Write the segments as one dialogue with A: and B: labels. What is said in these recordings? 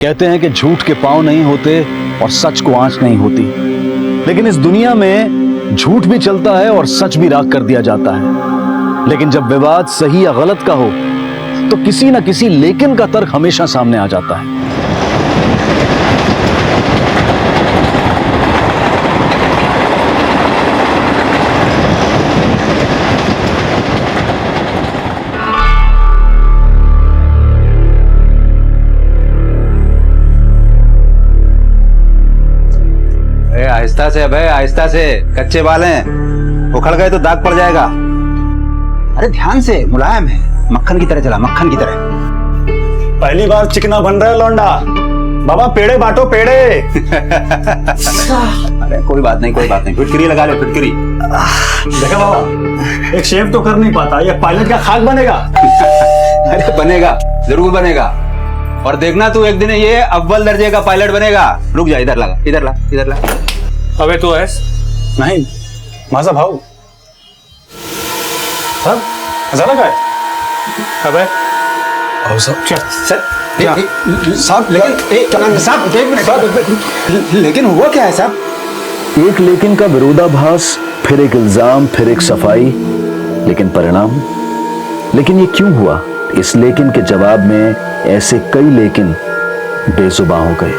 A: कहते हैं कि झूठ के पांव नहीं होते और सच को आंच नहीं होती, लेकिन इस दुनिया में झूठ भी चलता है और सच भी राख कर दिया जाता है। लेकिन जब विवाद सही या गलत का हो तो किसी ना किसी लेकिन का तर्क हमेशा सामने आ जाता है।
B: आहिस्ता से भाई, आहिस्ता से, कच्चे बाल हैं, उखड़ गए तो दाग पड़ जाएगा। अरे ध्यान से, मुलायम है, मक्खन की तरह चला, मक्खन की तरह।
C: पहली बार चिकना बन रहा है लौंडा। बाबा पेड़े बांटो, पेड़े।
B: अरे कोई बात नहीं, कोई बात नहीं, फिटकरी लगा ले, फिटकरी।
C: देखा बाबा, एक शेफ तो कर नहीं पाता, ये पायलट का खाक बनेगा।
B: अरे बनेगा, जरूर बनेगा। और देखना तू, एक दिन ये अव्वल दर्जे का पायलट बनेगा। रुक जा, इधर लगा, इधर ला, इधर ला।
C: अबे तो ऐस नहीं, माझा भाऊ सब झालं काय? अबे भाऊ सब
B: साहब, लेकिन हुआ क्या है साहब?
A: एक लेकिन का विरोधाभास, फिर एक इल्जाम, फिर एक सफाई, लेकिन परिणाम। लेकिन ये क्यों हुआ? इस लेकिन के जवाब में ऐसे कई लेकिन बेजुबान हो गए।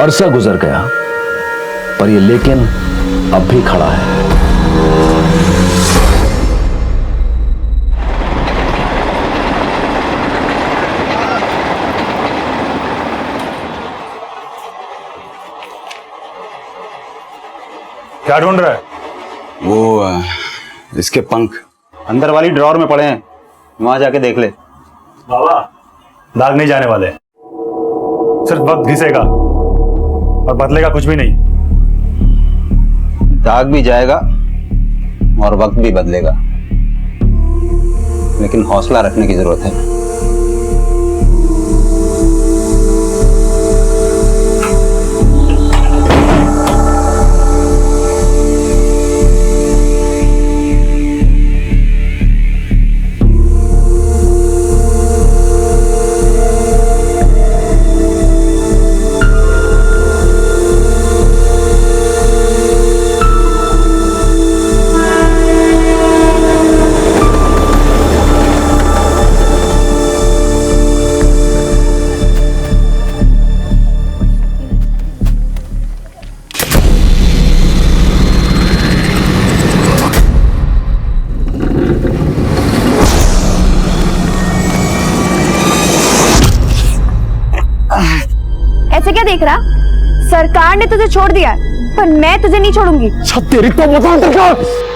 A: अरसा गुजर गया पर ये लेकिन अब भी खड़ा है।
C: क्या ढूंढ रहा है?
B: वो इसके पंख अंदर वाली ड्रॉर में पड़े हैं, वहां जाके देख ले।
C: बाबा दाग नहीं जाने वाले, सिर्फ वक्त घिसेगा और बदलेगा कुछ भी नहीं।
B: दाग भी जाएगा और वक्त भी बदलेगा, लेकिन हौसला रखने की जरूरत है।
D: ऐसे क्या देख रहा? सरकार ने तुझे छोड़ दिया है, पर मैं तुझे नहीं छोड़ूंगी।
C: सब तेरी तो बता सरकार।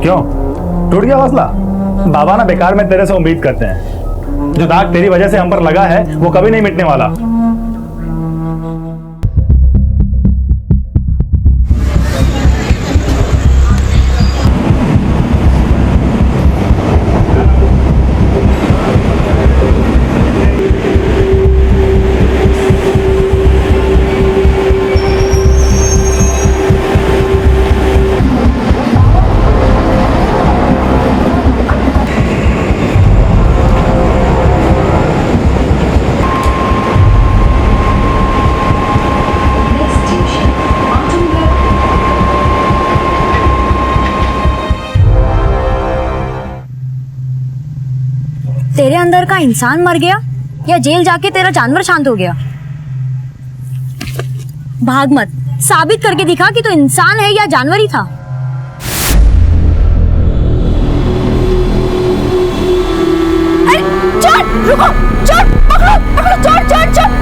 C: क्यों टूट गया हौसला? बाबा ना बेकार में तेरे से उम्मीद करते हैं। जो दाग तेरी वजह से हम पर लगा है वो कभी नहीं मिटने वाला।
D: तेरे अंदर का इंसान मर गया या जेल जाके तेरा जानवर शांत हो गया? भाग मत, साबित करके दिखा कि तू इंसान है या जानवर ही था। अरे चोर, रुको, चोर, पकड़ो, पकड़ो, चोर, चोर, चोर।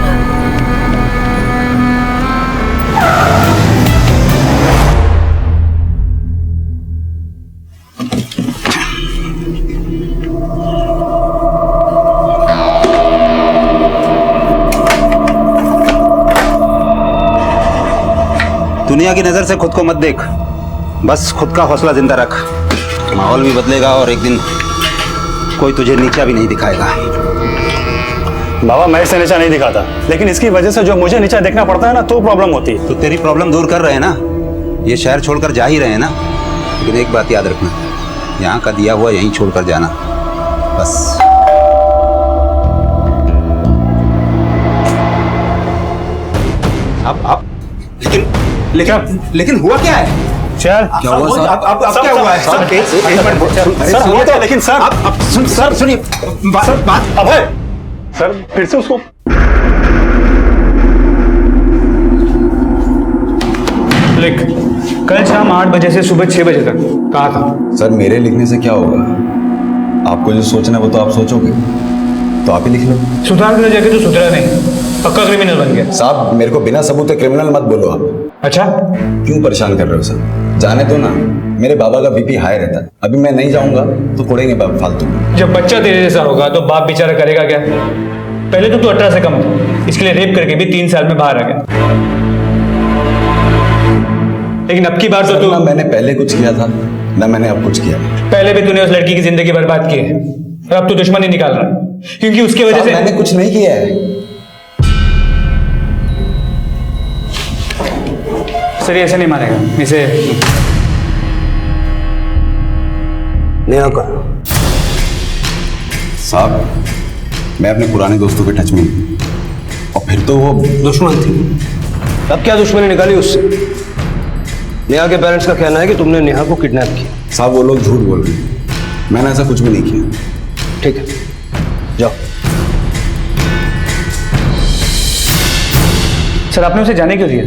B: दुनिया की नजर से खुद को मत देख, बस खुद का हौसला जिंदा रख। माहौल भी बदलेगा और एक दिन कोई तुझे नीचा भी नहीं दिखाएगा।
C: बाबा मैं इसे नीचा नहीं दिखाता, लेकिन इसकी वजह से जो मुझे नीचा देखना पड़ता है ना, तो प्रॉब्लम होती है।
B: तो तेरी प्रॉब्लम दूर कर रहे हैं ना, ये शहर छोड़कर जा ही रहे हैं ना। लेकिन एक बात याद रखना, यहाँ का दिया हुआ यहीं छोड़कर जाना, बस। अब लेकिन हुआ क्या है?
C: चल
B: क्या हुआ सर? अब क्या हुआ है?
C: सर हुआ तो, लेकिन सर
B: अब सर सुनिए बात।
C: अभय सर फिर से उसको लिख, कल शाम 8 बजे से सुबह 6 बजे तक कहा था।
E: सर मेरे लिखने से क्या होगा? आपको जो सोचना है वो तो आप सोचोगे, तो आप ही लिख लो।
C: सुधार के जाके तो सुधरा नहीं, पक्का क्रिमिनल बन गया।
E: साहब मेरे को बिना सबूत के क्रिमिनल मत बोलो आप।
C: अच्छा
E: क्यों परेशान कर रहे हो सर? जाने दो ना, मेरे बाबा का बीपी हाई रहता है। अभी मैं नहीं जाऊंगा तो कोड़ेंगे बाप फालतू।
C: जब बच्चा तेरे जैसा होगा तो बाप बेचारा करेगा क्या? पहले तो तू 18 से कम था, इसके लिए रेप करके भी 3 साल में बाहर आ गया। लेकिन अब की बार तो तू,
E: ना मैंने पहले कुछ किया था ना मैंने अब कुछ किया।
C: पहले भी तूने उस लड़की की जिंदगी बर्बाद की है और अब तू दुश्मनी निकाल रहा है, क्योंकि उसकी वजह से।
E: मैंने कुछ नहीं किया है
C: सर, ये ऐसे नहीं मानेगा इसे।
E: नहीं कर साहब, मैं अपने पुराने दोस्तों के टच में हूं, और फिर तो वो
F: दुश्मन थी। अब क्या दुश्मनी निकाली उससे? नेहा के पेरेंट्स का कहना है कि तुमने नेहा को किडनैप किया।
E: साहब वो लोग झूठ बोल रहे हैं, मैंने ऐसा कुछ भी नहीं किया।
F: ठीक है, जाओ।
C: सर आपने उसे जाने क्यों दिया?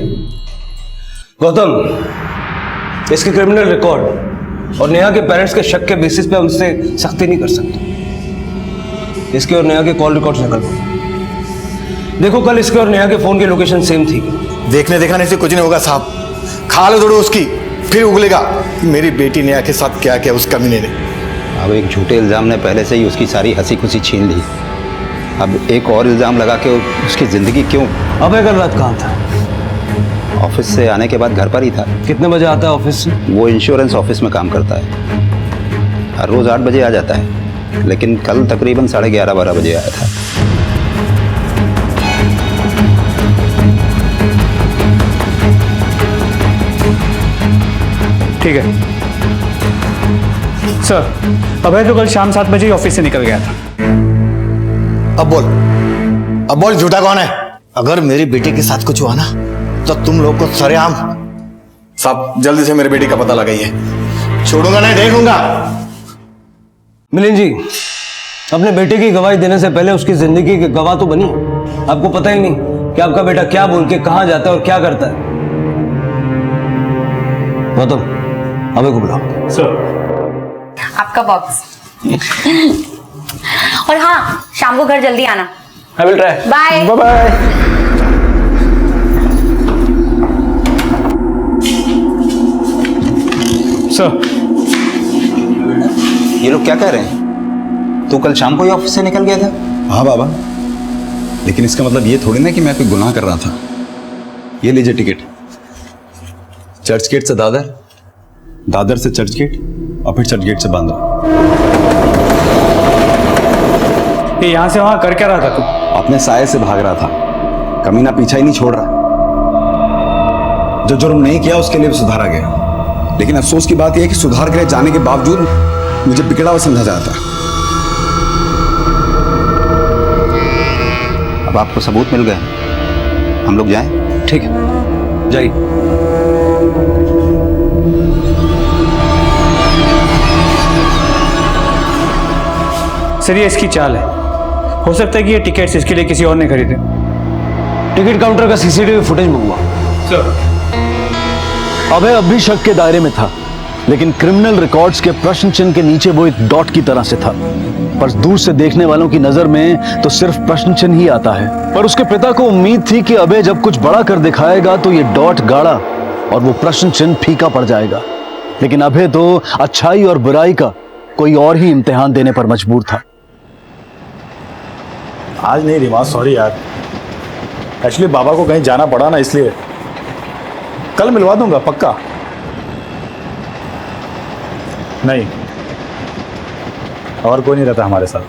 F: गौतम, इसके क्रिमिनल रिकॉर्ड और नेहा के पेरेंट्स के शक के बेसिस पे उनसे सख्ती नहीं कर सकते। इसके और नेहा के कॉल रिकॉर्ड्स निकल दो। देखो कल इसके और नेहा के फोन की लोकेशन सेम थी।
G: देखने से कुछ नहीं होगा साहब, खाल दौड़ो उसकी, फिर उगलेगा मेरी बेटी नेहा के साथ क्या क्या उस कमीने ने।
B: अब एक झूठे इल्जाम ने पहले से ही उसकी सारी हंसी खुशी छीन ली, अब एक और इल्जाम लगा के उसकी जिंदगी क्यों?
F: अबे कल रात कहाँ था?
B: ऑफिस से आने के बाद घर पर ही था।
F: कितने बजे आता है ऑफिस से?
B: वो इंश्योरेंस ऑफिस में काम करता है, हर रोज 8 बजे आ जाता है, लेकिन कल तकरीबन 11:30-12 बजे आया था।
C: ठीक है सर, अभय तो कल शाम 7 बजे ही ऑफिस से निकल गया था।
G: अब बोल झूठा कौन है? अगर मेरी बेटी के साथ कुछ हुआ ना तो तुम लोग को सरेआम। साहब जल्दी से मेरी बेटी का पता लगाइए, छोड़ूंगा नहीं, देखूंगा।
F: मिलिंद जी, अपने बेटे की गवाही देने से पहले उसकी जिंदगी के गवाह तो बनी। आपको पता ही नहीं कि आपका बेटा क्या बोल के कहां जाता है और क्या करता है। गौतम, अबे को बुलाओ।
C: सर
H: आपका बॉक्स। और हाँ, शाम को घर जल्दी आना।
C: I will try.
H: Bye
C: bye. Sir
B: ये लोग क्या कह रहे हैं? तू कल शाम को ही ऑफिस से निकल गया था?
E: हाँ बाबा, लेकिन इसका मतलब ये थोड़ी ना कि मैं कोई गुनाह कर रहा था। ये लीजिए टिकट, चर्च गेट से दादर, दादर से चर्च गेट और फिर चर्च गेट से बांद्रा।
C: ये यहाँ से वहां कर क्या रहा था तू?
E: अपने साये से भाग रहा था, कमीना पीछा ही नहीं छोड़ रहा। जो जुर्म नहीं किया उसके लिए भी सुधारा गया, लेकिन अफसोस की बात यह है कि सुधार के लिए जाने के बावजूद मुझे बिगड़ा हुआ समझा जाता।
B: अब आपको सबूत मिल गए, हम लोग जाएं?
F: ठीक है, जाइए।
C: सर ये इसकी चाल है, हो सकता है कि ये टिकट्स इसके लिए किसी और ने खरीदे।
F: टिकट काउंटर का सीसीटीवी फुटेज मंगवा।
C: सर
A: अभय अब भी शक के दायरे में था, लेकिन क्रिमिनल रिकॉर्ड्स के प्रश्न चिन्ह के नीचे वो एक डॉट की तरह से था। पर दूर से देखने वालों की नजर में तो सिर्फ प्रश्न चिन्ह ही आता है। पर उसके पिता को उम्मीद थी कि अभय जब कुछ बड़ा कर दिखाएगा तो ये डॉट गाढ़ा और वो प्रश्न चिन्ह फीका पड़ जाएगा। लेकिन अभय तो अच्छाई और बुराई का कोई और ही इम्तिहान देने पर मजबूर था।
C: आज नहीं रीमा, सॉरी यार, एक्चुअली बाबा को कहीं जाना पड़ा ना, इसलिए कल मिलवा दूंगा पक्का। नहीं, और कोई नहीं रहता हमारे साथ।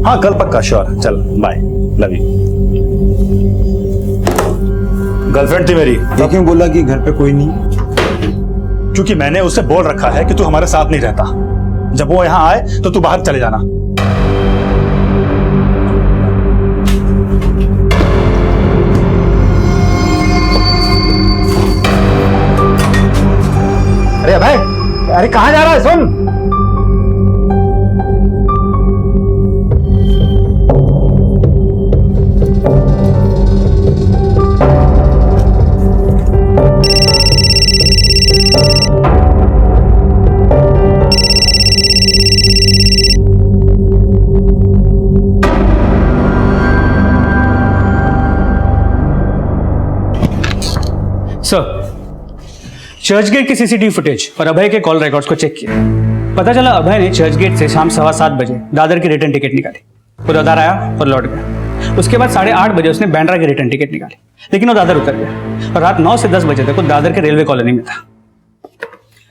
C: हाँ कल पक्का, श्योर। चल बाय, लव यू। गर्लफ्रेंड थी मेरी।
E: तो क्यों बोला कि घर पे कोई नहीं?
C: क्योंकि मैंने उसे बोल रखा है कि तू हमारे साथ नहीं रहता। जब वो यहां आए तो तू बाहर चले जाना।
B: अरे भाई, अरे कहाँ जा रहा है? सुन,
I: सर, चर्चगेट की सीसीटीवी फुटेज और अभय के कॉल रिकॉर्ड्स को चेक किया। पता चला अभय ने चर्चगेट से शाम 7:15 बजे दादर की रिटर्न टिकट निकाली। वो दादर आया और लौट गया। उसके बाद 8:30 बजे उसने बांद्रा की रिटर्न टिकट निकाली, लेकिन वो दादर उतर गया और रात 9 से 10 बजे तक वो दादर के रेलवे कॉलोनी में था।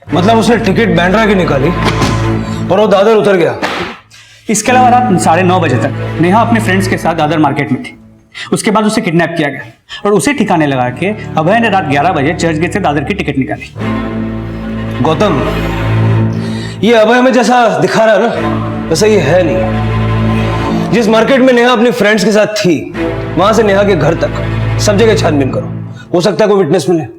F: मतलब उसने टिकट बांद्रा की निकाली और वो दादर उतर गया।
I: इसके अलावा रात 9:30 बजे तक नेहा अपने फ्रेंड्स के साथ दादर मार्केट में थी। उसके बाद उसे किडनैप किया गया और उसे ठिकाने लगा के अभय ने रात 11 बजे चर्चगेट से दादर की टिकट निकाली।
F: गौतम, ये अभय में जैसा दिखा रहा है ना, वैसा ये है नहीं। जिस मार्केट में नेहा अपनी फ्रेंड्स के साथ थी, वहां से नेहा के घर तक सब जगह छानबीन करो, हो सकता है कोई विटनेस मिले।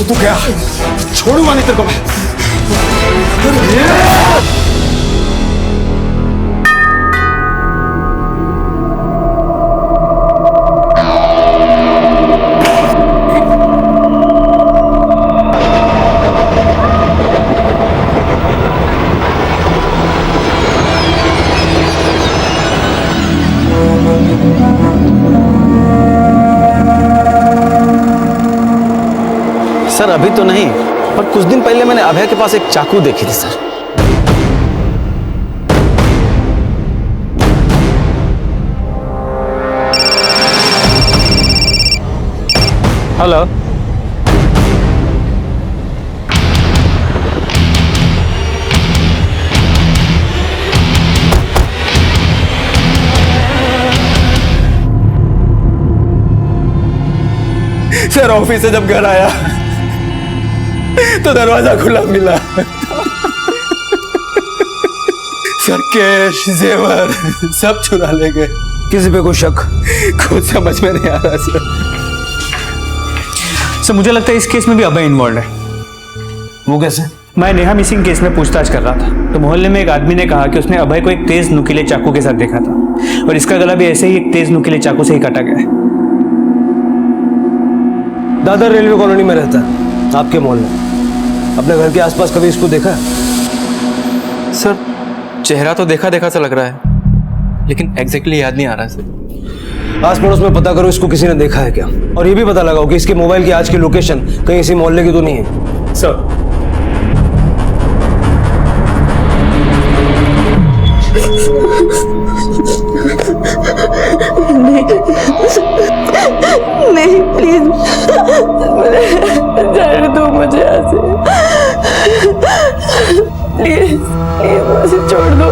E: तू क्या? छोड़ूंगा नहीं तेरे को मैं।
J: सर अभी तो नहीं, पर कुछ दिन पहले मैंने अभय के पास एक चाकू देखी थी सर।
I: हेलो,
E: सर ऑफिस से जब घर आया तो दरवाजा खुला मिला। सर कैश जेवर सब चुरा ले गए।
F: किसी पे कोई शक?
E: कुछ समझ में नहीं आ रहा सर।
I: सर मुझे लगता है इस केस में भी अभय इन्वॉल्व है।
F: वो कैसे?
I: मैं नेहा मिसिंग केस में पूछताछ कर रहा था तो मोहल्ले में एक आदमी ने कहा कि उसने अभय को एक तेज नुकीले चाकू के साथ देखा था और इसका गला भी ऐसे ही एक तेज नुकीले चाकू से ही काटा गया है।
F: दादर रेलवे कॉलोनी में रहता है, आपके मोहल्ले। अपने घर के आसपास कभी इसको देखा है?
K: सर चेहरा तो देखा देखा सा लग रहा है, लेकिन एग्जैक्टली याद नहीं आ रहा है सर।
F: आस पड़ोस में पता करो इसको किसी ने देखा है क्या, और ये भी पता लगाओ कि इसके मोबाइल की आज की लोकेशन कहीं इसी मोहल्ले की तो नहीं है।
I: सर
L: नहीं प्लीज जाने दो मुझे यहाँ से। प्लीज प्लीज मुझे छोड़ दो।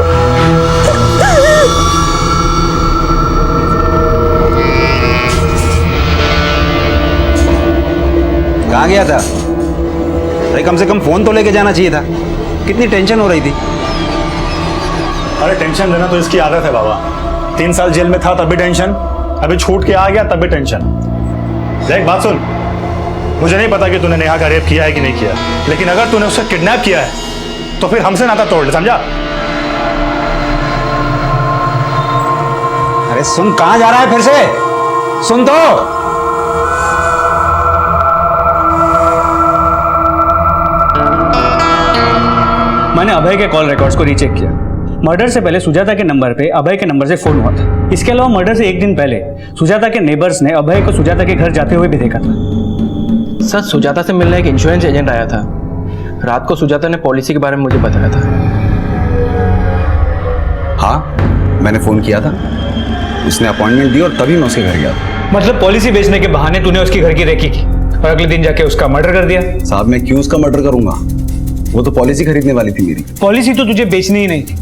B: कहाँ गया था? अरे कम से कम फोन तो लेके जाना चाहिए था। कितनी टेंशन हो रही थी।
C: अरे टेंशन लेना तो इसकी आदत है बाबा। 3 साल जेल में था तब भी टेंशन, अभी छूट के आ गया तब भी टेंशन। देख बात सुन, मुझे नहीं पता कि तूने नेहा का रेप किया है कि नहीं किया, लेकिन अगर तूने उसे किडनैप किया है तो फिर हमसे नाता तोड़ ले, समझा?
B: अरे सुन, कहां जा रहा है फिर से? सुन तो।
I: मैंने अभय के कॉल रिकॉर्ड्स को रीचेक किया। मर्डर से पहले सुजाता के नंबर पे अभय के नंबर से फोन हुआ था। इसके अलावा मर्डर से एक दिन पहले सुजाता के नेबर्स ने अभय को सुजाता के घर जाते हुए भी देखा था।
K: सर, सुजाता से मिलने एक इंश्योरेंस एजेंट आया था। रात को सुजाता ने पॉलिसी के बारे में मुझे बताया था।
E: हाँ, मैंने फोन किया था, उसने अपॉइंटमेंट दी और तभी मैं उसके घर गया था।
I: मतलब पॉलिसी बेचने के बहाने तूने उसकी घर की रेकी की और अगले दिन जाके उसका मर्डर कर दिया?
E: साहब, मैं क्यों उसका मर्डर करूंगा? वो तो पॉलिसी खरीदने वाली थी मेरी।
I: पॉलिसी तो तुझे बेचनी ही नहीं थी,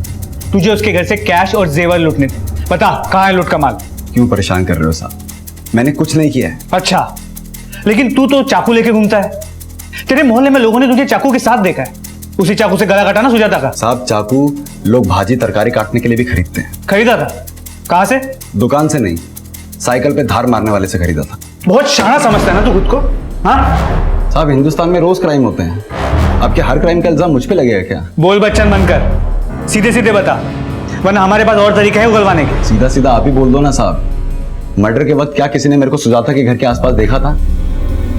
I: तुझे उसके घर से कैश और जेवर लूटने थे। बता, कहाँ है लूट का माल?
E: क्यों परेशान कर रहे हो साहब? मैंने कुछ नहीं किया है।
I: अच्छा, लेकिन तू तो चाकू लेके घूमता है। तेरे मोहल्ले में लोगों ने तुझे चाकू के साथ देखा है। उसी चाकू से गला काटा ना सुजाता का?
E: साहब, चाकू लोग भाजी तरकारी काटने के लिए भी खरीदते हैं।
I: खरीदा था? कहाँ से?
E: दुकान से नहीं, साइकिल पे धार मारने वाले से खरीदा था।
I: बहुत शाना समझता है ना तू खुद को? हाँ
E: साहब, हिंदुस्तान में रोज क्राइम होते हैं, आपके हर क्राइम का इल्जाम मुझ पे लगेगा क्या?
I: बोल बच्चन बनकर, सीधे सीधे बता, वरना हमारे पास और तरीके हैं उगलवाने के।
E: सीधा सीधा आप ही बोल दो ना साहब। मर्डर के वक्त क्या किसी ने मेरे को सुजाता के घर के आसपास देखा था?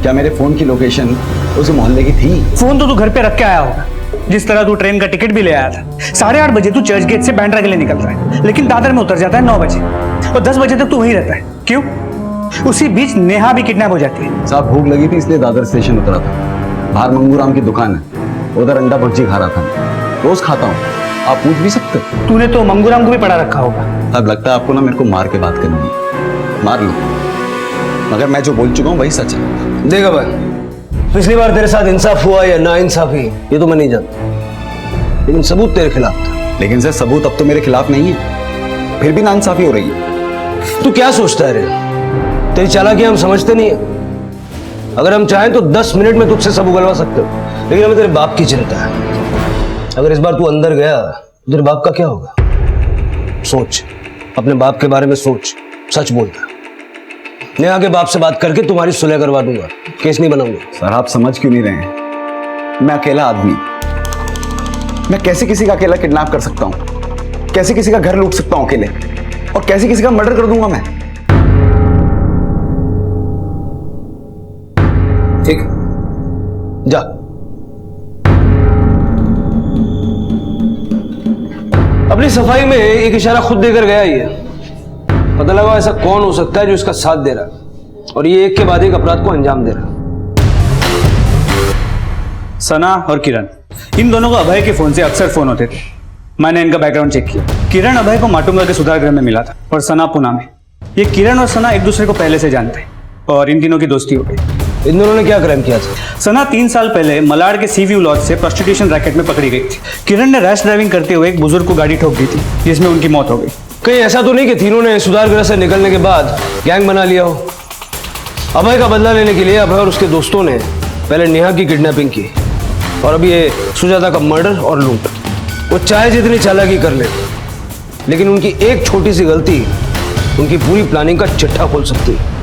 E: क्या मेरे फोन की लोकेशन उस मोहल्ले की थी?
I: फोन तो तू घर पे रख के आया होगा। जिस तरह तू ट्रेन का टिकट भी ले आया था। 8:30 बजे तू चर्च गेट से बैंड्रा के लिए निकल रहा है, लेकिन दादर में उतर जाता है 9 बजे और 10 बजे तक तू वहीं रहता है। क्यों? उसी बीच नेहा भी किडनैप हो जाती है।
E: साहब, भूख लगी थी इसलिए दादर स्टेशन उतरा था। बाहर मंगूराम की दुकान है, उधर अंडा भुर्जी खा रहा था। रोज खाता हूँ, आप पूछ भी सकते हो।
I: तूने तो मंगूराम को भी पढ़ा रखा होगा।
E: अब लगता है आपको ना मेरे को मार के बात करनी है। मार लो, मगर मैं जो बोल चुका हूँ वही सच है।
F: देखा भाई, पिछली बार तेरे साथ इंसाफ हुआ या ना इंसाफी ये तो मैं नहीं जानता, लेकिन सबूत तेरे खिलाफ था।
E: लेकिन सर, सबूत अब तो मेरे खिलाफ नहीं है, फिर भी नाइंसाफी हो रही है।
F: तू क्या सोचता है रे? तेरी चालाकी हम समझते नहीं है। अगर हम चाहें तो 10 मिनट में तुझसे सब उगलवा सकते हो, लेकिन हमें तेरे बाप की चिंता है। अगर इस बार तू अंदर गया तो तेरे बाप का क्या होगा? सोच, अपने बाप के बारे में सोच। सच बोलता, नेहा के बाप से बात करके तुम्हारी सुलह करवा दूंगा, केस नहीं बनाऊंगा।
E: सर, आप समझ क्यों नहीं रहे हैं? मैं अकेला आदमी, मैं कैसे किसी का अकेला किडनैप कर सकता हूं? कैसे किसी का घर लूट सकता हूं अकेले? और कैसे किसी का मर्डर कर दूंगा मैं?
F: ठीक, जा। अपनी सफाई में एक इशारा खुद देकर गया ही है। पता लगा ऐसा कौन हो सकता है जो इसका साथ दे रहा है और ये एक के बाद एक अपराध को अंजाम दे रहा है।
I: सना और किरण, इन दोनों को अभय के फोन से अक्सर फोन होते थे। मैंने इनका बैकग्राउंड चेक किया। किरण अभय को माटुंगा के सुधार गृह में मिला था और सना पुणे में। ये किरण और सना एक दूसरे को पहले से जानते हैं और इन तीनों की दोस्ती हो गई।
F: इन दोनों ने क्या क्राइम किया था?
I: सना 3 साल पहले मलाड़ के सी व्यू लॉज से प्रोस्टिट्यूशन रैकेट में पकड़ी गई थी। किरण ने रैश ड्राइविंग करते हुए एक बुजुर्ग को गाड़ी ठोक दी थी, जिसमें उनकी मौत हो गई।
F: कहीं ऐसा तो नहीं कि तीनों ने सुधार गृह से निकलने के बाद गैंग बना लिया हो? अभय का बदला लेने के लिए अभय और उसके दोस्तों ने पहले नेहा की किडनैपिंग की और अब ये सुजाता का मर्डर और लूट। वो चाहे जितनी चालाकी कर ले, लेकिन उनकी एक छोटी सी गलती उनकी पूरी प्लानिंग का चिट्ठा खोल सकती है।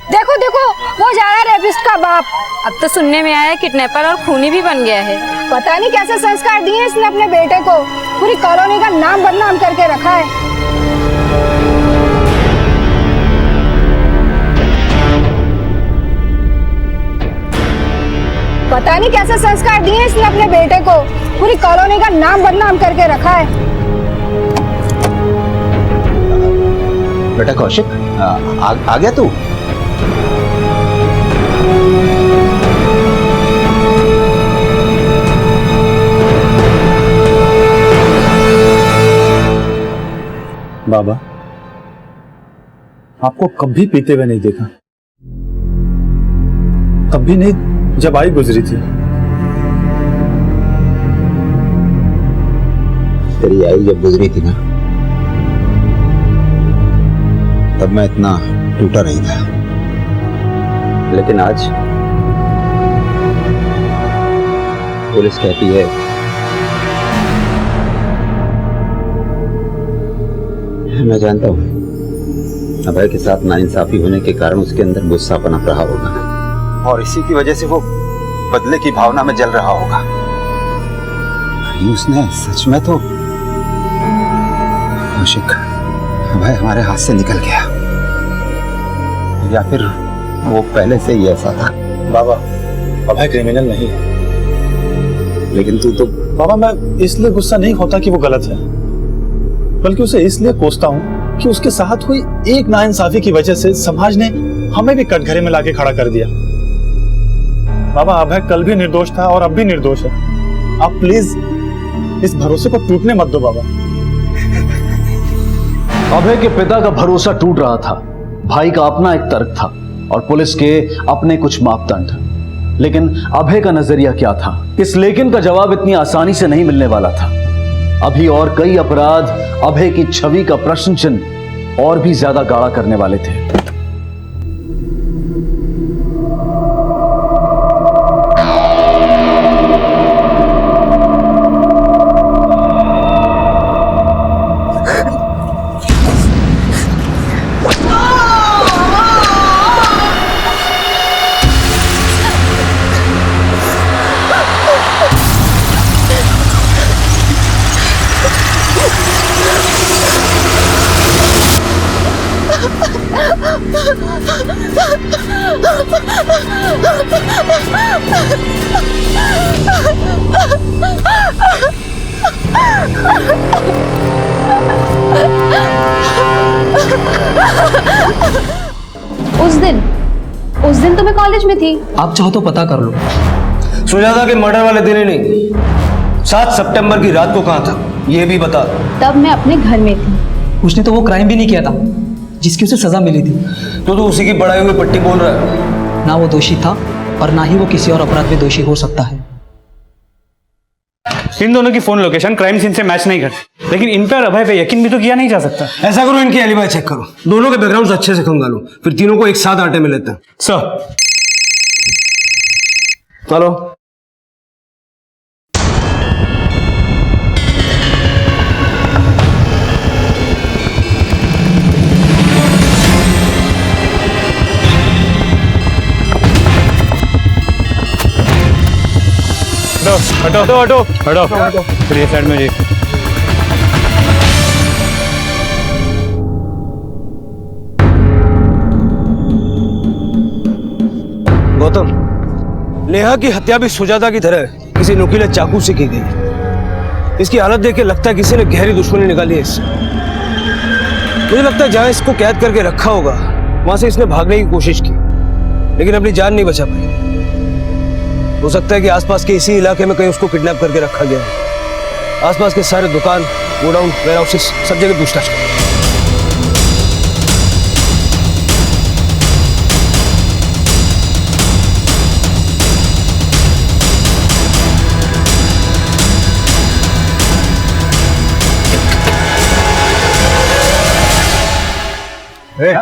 D: देखो देखो, वो जा रहा है रेपिस्ट का बाप।
H: अब तो सुनने में आया है किडनैपर और खूनी भी बन गया है।
D: पता नहीं कैसे संस्कार दिए इसने अपने बेटे को। पूरी कॉलोनी का नाम बदनाम करके रखा है। पता नहीं कैसे संस्कार दिए इसने अपने बेटे को। पूरी कॉलोनी का नाम बदनाम करके रखा है।
B: बेटा कौशिक, आ गया तू?
C: बाबा, आपको कभी पीते हुए नहीं देखा, कभी नहीं जब आई गुजरी थी।
B: तेरी आई जब गुजरी थी ना, तब मैं इतना टूटा नहीं था, लेकिन आज पुलिस कहती है मैं जानता हूं अभय के साथ नाइंसाफी होने के कारण उसके अंदर गुस्सा पनप रहा होगा, और इसी की वजह से वो बदले की भावना में जल रहा होगा। कहीं उसने सच में तो कौशिक अभय हमारे हाथ से निकल गया, या फिर वो पहले से ही ऐसा था।
C: बाबा अभय क्रिमिनल नहीं है।
B: लेकिन तू तो
C: बाबा, मैं इसलिए गुस्सा नहीं होता कि वो गलत है, बल्कि उसे इसलिए कोसता हूँ कि उसके साथ हुई एक नाइंसाफी की वजह से समाज ने हमें भी कटघरे में लाके खड़ा कर दिया। बाबा अभय कल भी निर्दोष था और अब भी निर्दोष है। आप प्लीज इस भरोसे को टूटने मत दो बाबा।
A: अभय के पिता का भरोसा टूट रहा था। भाई का अपना एक तर्क था और पुलिस के अपने कुछ मापदंड। लेकिन अभय का नजरिया क्या था? इस लेकिन का जवाब इतनी आसानी से नहीं मिलने वाला था। अभी और कई अपराध अभय की छवि का प्रश्न चिन्ह और भी ज्यादा गाढ़ा करने वाले थे।
D: उस दिन तो मैं कॉलेज में थी।
J: आप चाहो तो पता कर लो।
F: सुजाता के मर्डर वाले दिन ही नहीं, 7 सितंबर की रात को कहाँ था ये भी बता।
D: तब मैं अपने घर में थी।
J: उसने तो वो क्राइम भी नहीं किया था जिसकी उसे सजा मिली थी।
F: तो उसी की बढ़ाई हुई पट्टी बोल रहा है।
J: ना वो दोषी था और ना ही वो किसी और अपराध में दोषी हो सकता है।
I: इन दोनों की फोन लोकेशन क्राइम सीन से मैच नहीं करती, लेकिन इन पर अभय पे यकीन भी तो किया नहीं जा सकता।
F: ऐसा करो, इनकी एलिबाई चेक करो, दोनों के बैकग्राउंड अच्छे से खंगालो, फिर तीनों को एक साथ आटे में लेते हैं।
I: सर
F: चलो।
I: हटो हटो हटो हटो हटो, फिर ये साइड में जी।
F: गौतम, नेहा की हत्या भी सुजाता की तरह किसी नुकीले चाकू से की गई। इसकी हालत देख के लगता है किसी ने गहरी दुश्मनी निकाली है इससे। मुझे लगता है जहां इसको कैद करके रखा होगा वहां से इसने भागने की कोशिश की, लेकिन अपनी जान नहीं बचा पाई। हो सकता है कि आसपास के इसी इलाके में कहीं उसको किडनैप करके रखा गया है। आसपास के सारे दुकान, गोडाउन, वेयर हाउसेस सब जगह पूछताछ करें।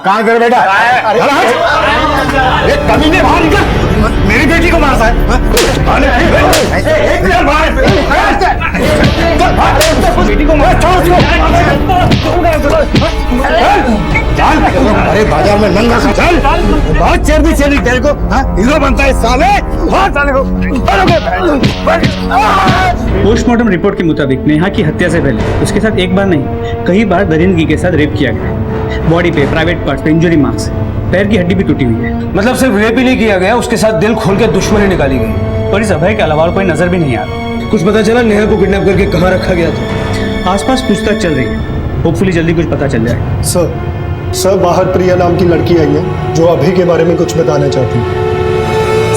C: कहाँ कर बेटा? अरे कमीने बाहर निकल, मेरी बेटी को मारता है। बेटी को मार, अरे बाजार में नंगा सा चल, बहुत चर्बी चली तेरे को। हीरो बनता है साले, बहुत साले को।
I: पोस्टमार्टम रिपोर्ट के मुताबिक नेहा की हत्या से पहले उसके साथ एक बार नहीं कई बार दरिंदगी के साथ रेप किया गया। बॉडी पे, प्राइवेट पार्ट्स पे इंजरी मार्क्स, पैर की हड्डी भी टूटी हुई है।
F: मतलब सिर्फ रेप ही नहीं किया गया, उसके साथ दिल खोल के दुश्मनी निकाली गई।
I: और इस अभय के अलावा कोई नजर भी नहीं आ रहा।
F: कुछ पता चला नेहा को किडनैप करके कहाँ रखा गया था?
I: आसपास पूछताछ चल रही है, होपफुली जल्दी कुछ पता चल जाए।
M: सर बाहर प्रिया नाम की लड़की आई है जो अभय के बारे में कुछ बताना चाहती है।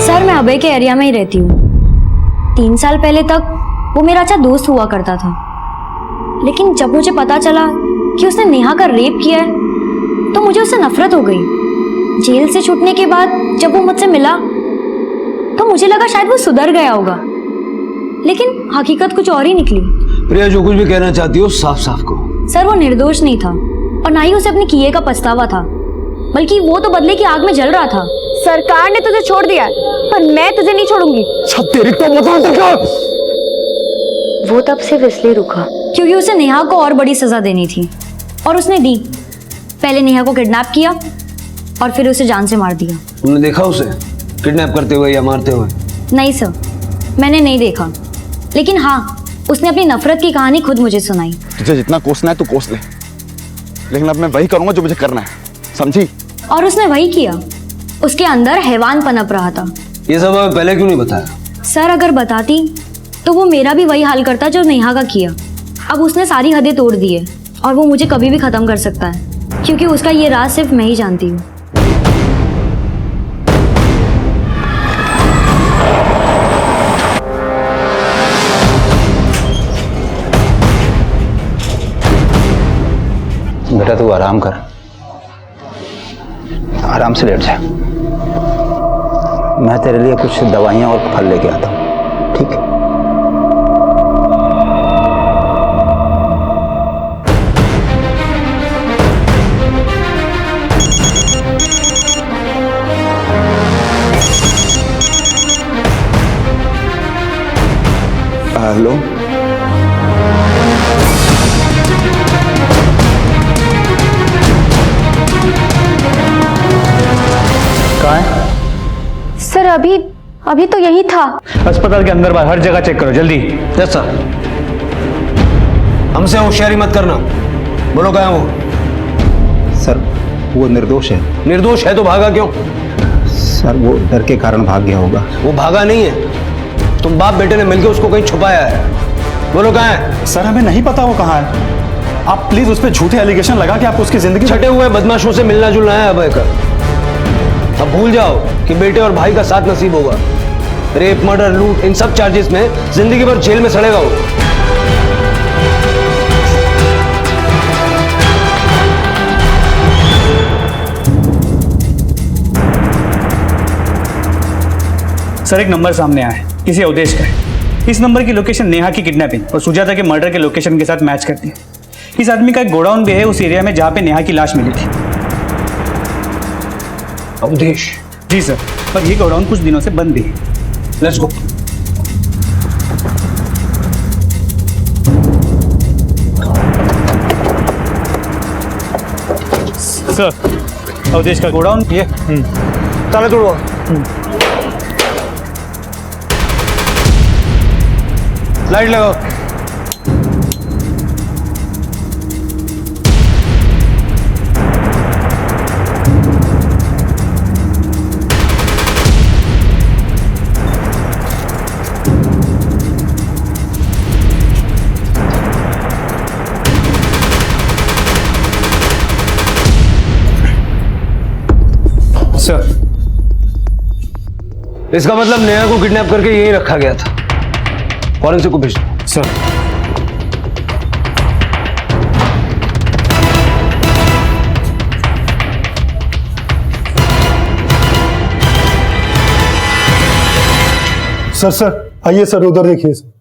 N: सर मैं अभय के एरिया में ही रहती हूँ। 3 साल पहले तक वो मेरा अच्छा दोस्त हुआ करता था, लेकिन जब मुझे पता चला कि उसने नेहा का रेप किया है तो मुझे उससे नफरत हो गई। जेल से छूटने के बाद जब वो मुझसे मिला तो मुझे लगा शायद वो सुधर गया होगा, लेकिन हकीकत कुछ और ही निकली।
F: प्रिया जो कुछ भी कहना चाहती हो साफ साफ कहो।
N: सर वो निर्दोष नहीं था और ना ही उसे अपने किए का पछतावा था, बल्कि वो तो बदले की आग में जल रहा था।
D: सरकार ने तुझे छोड़ दिया पर मैं तुझे नहीं छोड़ूंगी।
M: तेरी तो
N: वो तब सिर्फ इसलिए रुका क्योंकि उसे नेहा को और बड़ी सजा देनी थी, और उसने दी। पहले नेहा को किडनैप किया और फिर उसे जान से मार दिया।
F: तुमने देखा उसे? किडनैप करते हुए या मारते हुए?
N: नहीं सर, मैंने नहीं देखा, लेकिन हाँ, उसने अपनी नफरत की कहानी खुद मुझे सुनाई।
E: तुझे जितना कोसना है तू कोस ले, लेकिन अब मैं वही करूंगा जो मुझे करना है, समझी?
N: और उसने वही किया। उसके अंदर हैवान पनप रहा था।
F: ये सब हमें पहले क्यों नहीं बताया?
N: सर अगर बताती तो वो मेरा भी वही हाल करता जो नेहा का किया। अब उसने सारी हदें तोड़ दी है और वो मुझे कभी भी खत्म कर सकता है, क्योंकि उसका ये राज सिर्फ मैं ही जानती हूँ।
B: बेटा तू आराम कर, आराम से लेट जा। मैं तेरे लिए कुछ दवाइयाँ और फल लेके आता हूँ, ठीक है?
E: हेलो,
I: कहाँ है?
D: सर अभी तो यही था।
I: अस्पताल के अंदर बाहर हर जगह चेक करो जल्दी।
F: Yes sir. हमसे होशियारी मत करना। बोलो कहाँ है वो?
B: सर वो निर्दोष है।
F: निर्दोष है तो भागा क्यों?
B: सर वो डर के कारण भाग गया होगा।
F: वो भागा नहीं है, तुम बाप बेटे ने मिलकर उसको कहीं छुपाया है। बोलो कहाँ है?
C: सर हमें नहीं पता वो कहाँ है। आप प्लीज उस पर झूठे एलिगेशन लगा के आप उसकी जिंदगी
F: छटे हुए बदमाशों से मिलना जुलना है अभय का। अब भूल जाओ कि बेटे और भाई का साथ नसीब होगा। रेप, मर्डर, लूट, इन सब चार्जेस में जिंदगी भर जेल में सड़ेगा वो।
I: सर एक नंबर सामने आया है, किसी अवधेश का है। इस नंबर की लोकेशन नेहा की किडनैपिंग और सुजाता के मर्डर के लोकेशन के साथ मैच करती है। इस आदमी का एक गोडाउन भी है उस एरिया में जहां पे नेहा की लाश मिली थी।
F: अवधेश?
I: जी सर, पर ये गोडाउन कुछ दिनों से बंद भी है।
F: Let's go.
I: सर अवधेश का गोडाउन ये
F: ताला तोड़ो। लाइट लगाओ।
I: सर
F: इसका मतलब नेहा को किडनैप करके यहीं रखा गया था। फॉरेंसिक को भेज दो।
I: सर
M: सर आइए सर, उधर देखिए सर।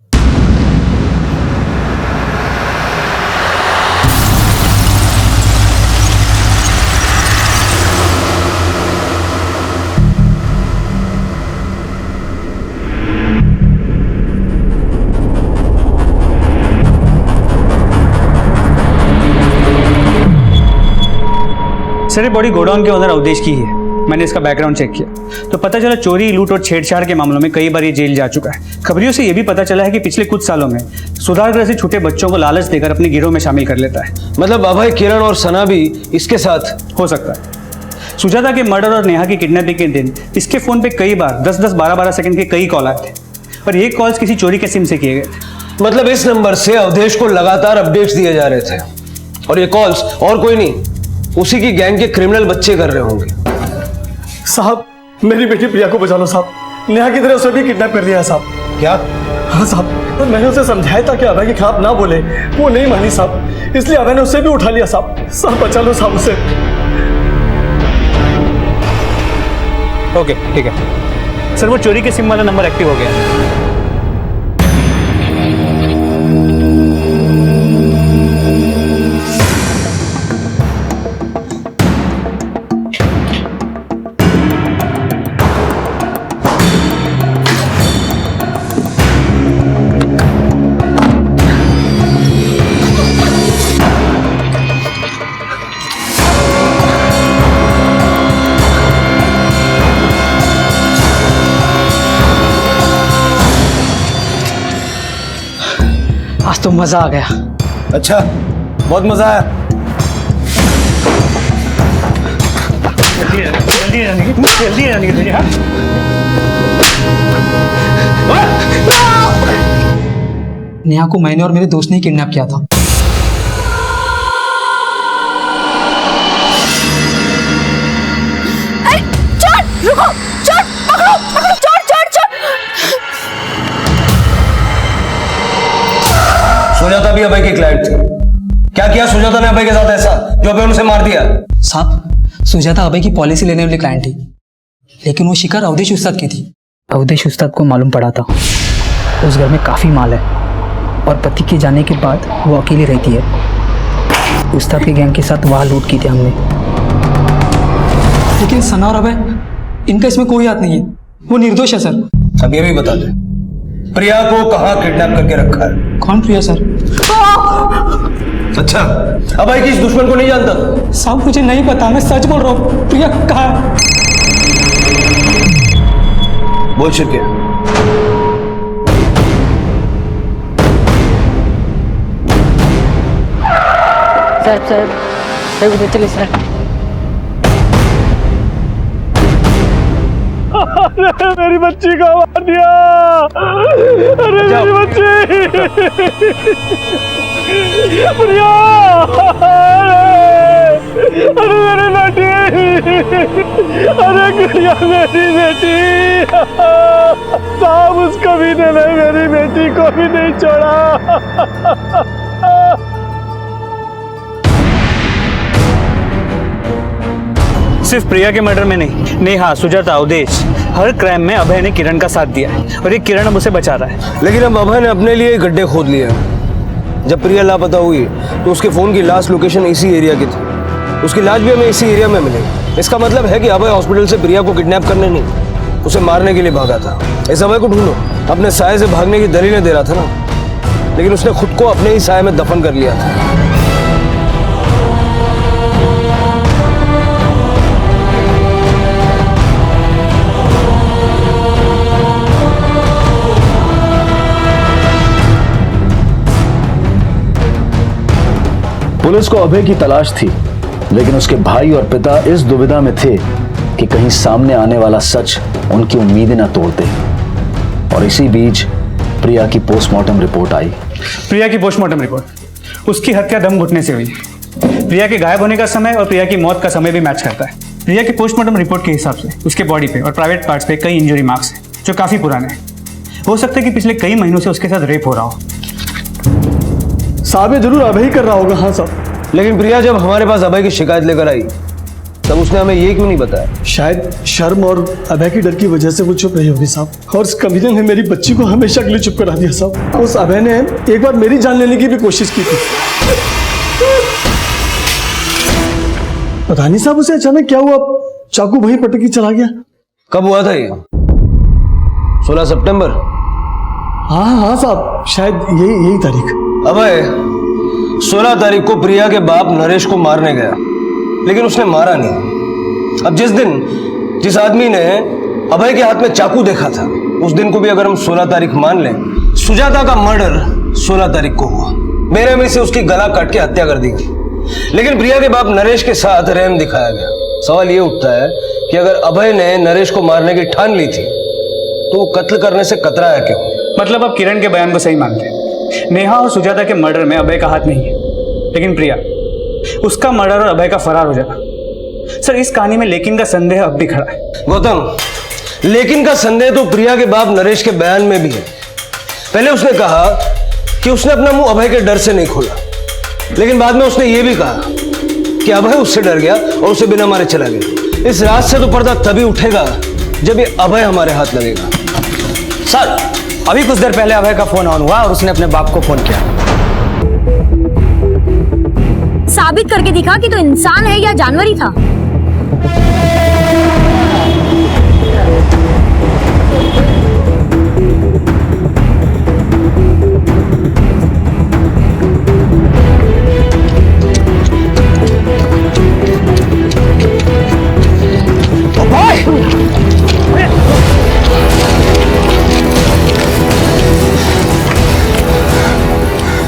I: सर ये बॉडी गोडाउन के ओनर अवधेश की है। मैंने इसका बैकग्राउंड चेक किया तो पता चला चोरी, लूट और छेड़छाड़ के मामलों में कई बार ये जेल जा चुका है। खबरियों से ये भी पता चला है कि पिछले कुछ सालों में सुधार गृह से छूटे बच्चों को लालच देकर अपने गिरोह में शामिल कर लेता है।
F: मतलब अभय, किरण और सना भी इसके साथ
I: हो सकता है। सुजाता के मर्डर और नेहा की किडनैपिंग के दिन इसके फोन पे कई बार 10-10, 12-12 सेकंड के कई कॉल आए थे और ये कॉल्स किसी चोरी के सिम से किए गए थे।
F: मतलब इस नंबर से अवधेश को लगातार अपडेट्स दिए जा रहे थे और ये कॉल्स और कोई नहीं, उसी की गैंग के क्रिमिनल बच्चे कर रहे होंगे।
C: साहब मेरी बेटी प्रिया को बचा लो साहब। नेहा की तरह उसे भी किडनैप कर लिया है साहब।
F: क्या?
C: हाँ साहब, तो मैंने उसे समझाया था कि अभय के खिलाफ ना बोले, वो नहीं मानी साहब, इसलिए अभय ने उसे भी उठा लिया साहब। साहब बचा लो साहब उसे।
I: ओके ठीक है सर, वो चोरी के सिम वाला नंबर एक्टिव हो गया है। तो मजा आ गया।
F: अच्छा, बहुत मजा आया।
I: जल्दी जाने की हाँ।
K: नेहा को मैंने और मेरे दोस्त ने किडनैप किया था।
D: रुको, चोर, पकड़ो, पकड़ो, चोर, चोर, चोर।
F: सुजाता भी अभय की क्लाइंट थी। क्या किया सुजाता ने अभय के साथ ऐसा जो अभय उसे मार दिया?
K: साहब, सुजाता अभय की पॉलिसी लेने वाली क्लाइंट थी, लेकिन वो शिकार अवधेश उस्ताद की थी। अवधेश उस्ताद को मालूम पड़ा था उस घर में काफी माल है और पति के जाने के बाद वो अकेली रहती है। उस्ताद के गैंग के साथ वहां लूट की थी हमने। लेकिन सना और अभय, इनका इसमें कोई हाथ नहीं है, वो निर्दोष है सर।
F: अब ये भी बता दे, प्रिया को कहाँ किडनैप करके रखा है?
K: कौन प्रिया सर?
F: अच्छा, अभय की इस दुश्मन को नहीं जानता?
K: साहब मुझे नहीं पता, मैं सच बोल रहा हूँ। प्रिया कहाँ है?
F: बोल शिरके।
L: सर चलिए सर।
C: अरे मेरी बच्ची को मार दिया। अरे मेरी बच्ची प्रिया, अरे मेरी बेटी, अरे प्रिया मेरी बेटी। साहब उस कमीने ने मेरी बेटी को भी नहीं छोड़ा।
I: सिर्फ प्रिया के मर्डर में नहीं, नेहा, सुजाता, अवधेश, हर क्राइम में अभय ने किरण का साथ दिया है और ये किरण अब उसे बचा रहा है।
F: लेकिन अब अभय ने अपने लिए गड्ढे खोद लिए। जब प्रिया लापता हुई तो उसके फोन की लास्ट लोकेशन इसी एरिया की थी। उसकी लाश भी हमें इसी एरिया में मिली। इसका मतलब है कि अभय हॉस्पिटल से प्रिया को किडनैप करने नहीं, उसे मारने के लिए भागा था। इस अभय को ढूंढो। अपने साये से भागने की दलीलें दे रहा था ना, लेकिन उसने खुद को अपने ही साये में दफन कर लिया था।
A: पुलिस को अभय की तलाश थी, लेकिन उसके भाई और पिता इस दुविधा में थे कि कहीं सामने आने वाला सच उनकी उम्मीदें न तोड़ दे। और इसी बीच प्रिया की पोस्टमार्टम रिपोर्ट आई।
I: प्रिया की पोस्टमार्टम रिपोर्ट, उसकी हत्या दम घुटने से हुई। प्रिया के गायब होने का समय और प्रिया की मौत का समय भी मैच करता है। प्रिया की पोस्टमार्टम रिपोर्ट के हिसाब से उसके बॉडी पे और प्राइवेट पार्ट्स पे कई इंजरी मार्क्स हैं जो काफी पुराने हैं। हो सकता है कि पिछले कई महीनों से उसके साथ रेप हो रहा हो।
M: साहब ये जरूर अभय ही कर रहा होगा। हाँ साहब,
F: लेकिन प्रिया जब हमारे पास अभय की शिकायत लेकर आई तब उसने हमें ये क्यों नहीं बताया?
M: शायद शर्म और अभय की डर की वजह से वो चुप रही होगी साहब। और उस कमीने ने मेरी बच्ची को हमेशा के लिए चुप करा दिया साहब। उस अभय ने एक बार मेरी जान लेने की भी कोशिश की थी। पता नहीं साहब उसे अचानक क्या हुआ, चाकू वहीं पटक के चला गया।
F: कब हुआ था ये? 16 सितंबर?
M: हाँ साहब, शायद यही तारीख।
F: अभय 16 तारीख को प्रिया के बाप नरेश को मारने गया, लेकिन उसने मारा नहीं। अब जिस आदमी ने अभय के हाथ में चाकू देखा था, उस दिन को भी अगर हम 16 तारीख मान लें, सुजाता का मर्डर 16 तारीख को हुआ। बेरहमी से उसकी गला काट के हत्या कर दी गई, लेकिन प्रिया के बाप नरेश के साथ रहम दिखाया गया। सवाल ये उठता है कि अगर अभय ने नरेश को मारने की ठान ली थी तो वो कत्ल करने से कतराया क्यों?
I: मतलब आप किरण के बयान को सही मानते हैं। नेहा और सुजाता के मर्डर में अभय का हाथ नहीं है, लेकिन प्रिया, उसका मर्डर और अभय का फरार हो जाना। सर, इस कहानी में लेकिन का संदेह अब भी खड़ा है।
F: गौतम, लेकिन का संदेह तो प्रिया के बाप नरेश के बयान में भी है। पहले उसने कहा कि उसने अपना मुंह अभय के डर से नहीं खोला, लेकिन बाद में उसने यह भी कहा कि अभय उससे डर गया और उसे बिना मारे चला गया। इस रात से तो पर्दा तभी उठेगा जब ये अभय हमारे हाथ लगेगा।
J: सर, अभी कुछ देर पहले अभय का फोन ऑन हुआ और उसने अपने बाप को फोन किया।
N: साबित करके दिखा कि तो इंसान है या जानवर ही था।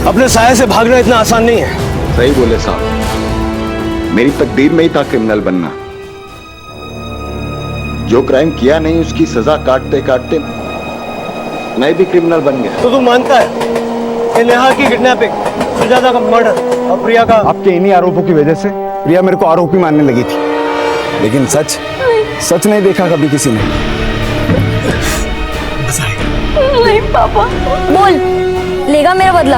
F: अपने साया से भागना इतना आसान नहीं है।
E: सही बोले साहब, मेरी तकदीर में ही था क्रिमिनल बनना। जो क्राइम किया नहीं उसकी सजा काटते काटते मैं भी क्रिमिनल बन गया।
F: तो तू मानता है कि नेहा की किडनैपिंग, सुजाता का मर्डर और प्रिया का?
E: आपके इन्हीं आरोपों की वजह से प्रिया मेरे को आरोपी मानने लगी थी, लेकिन सच नहीं देखा कभी किसी ने।
N: नहीं पापा, बोल, लेगा मेरा बदला?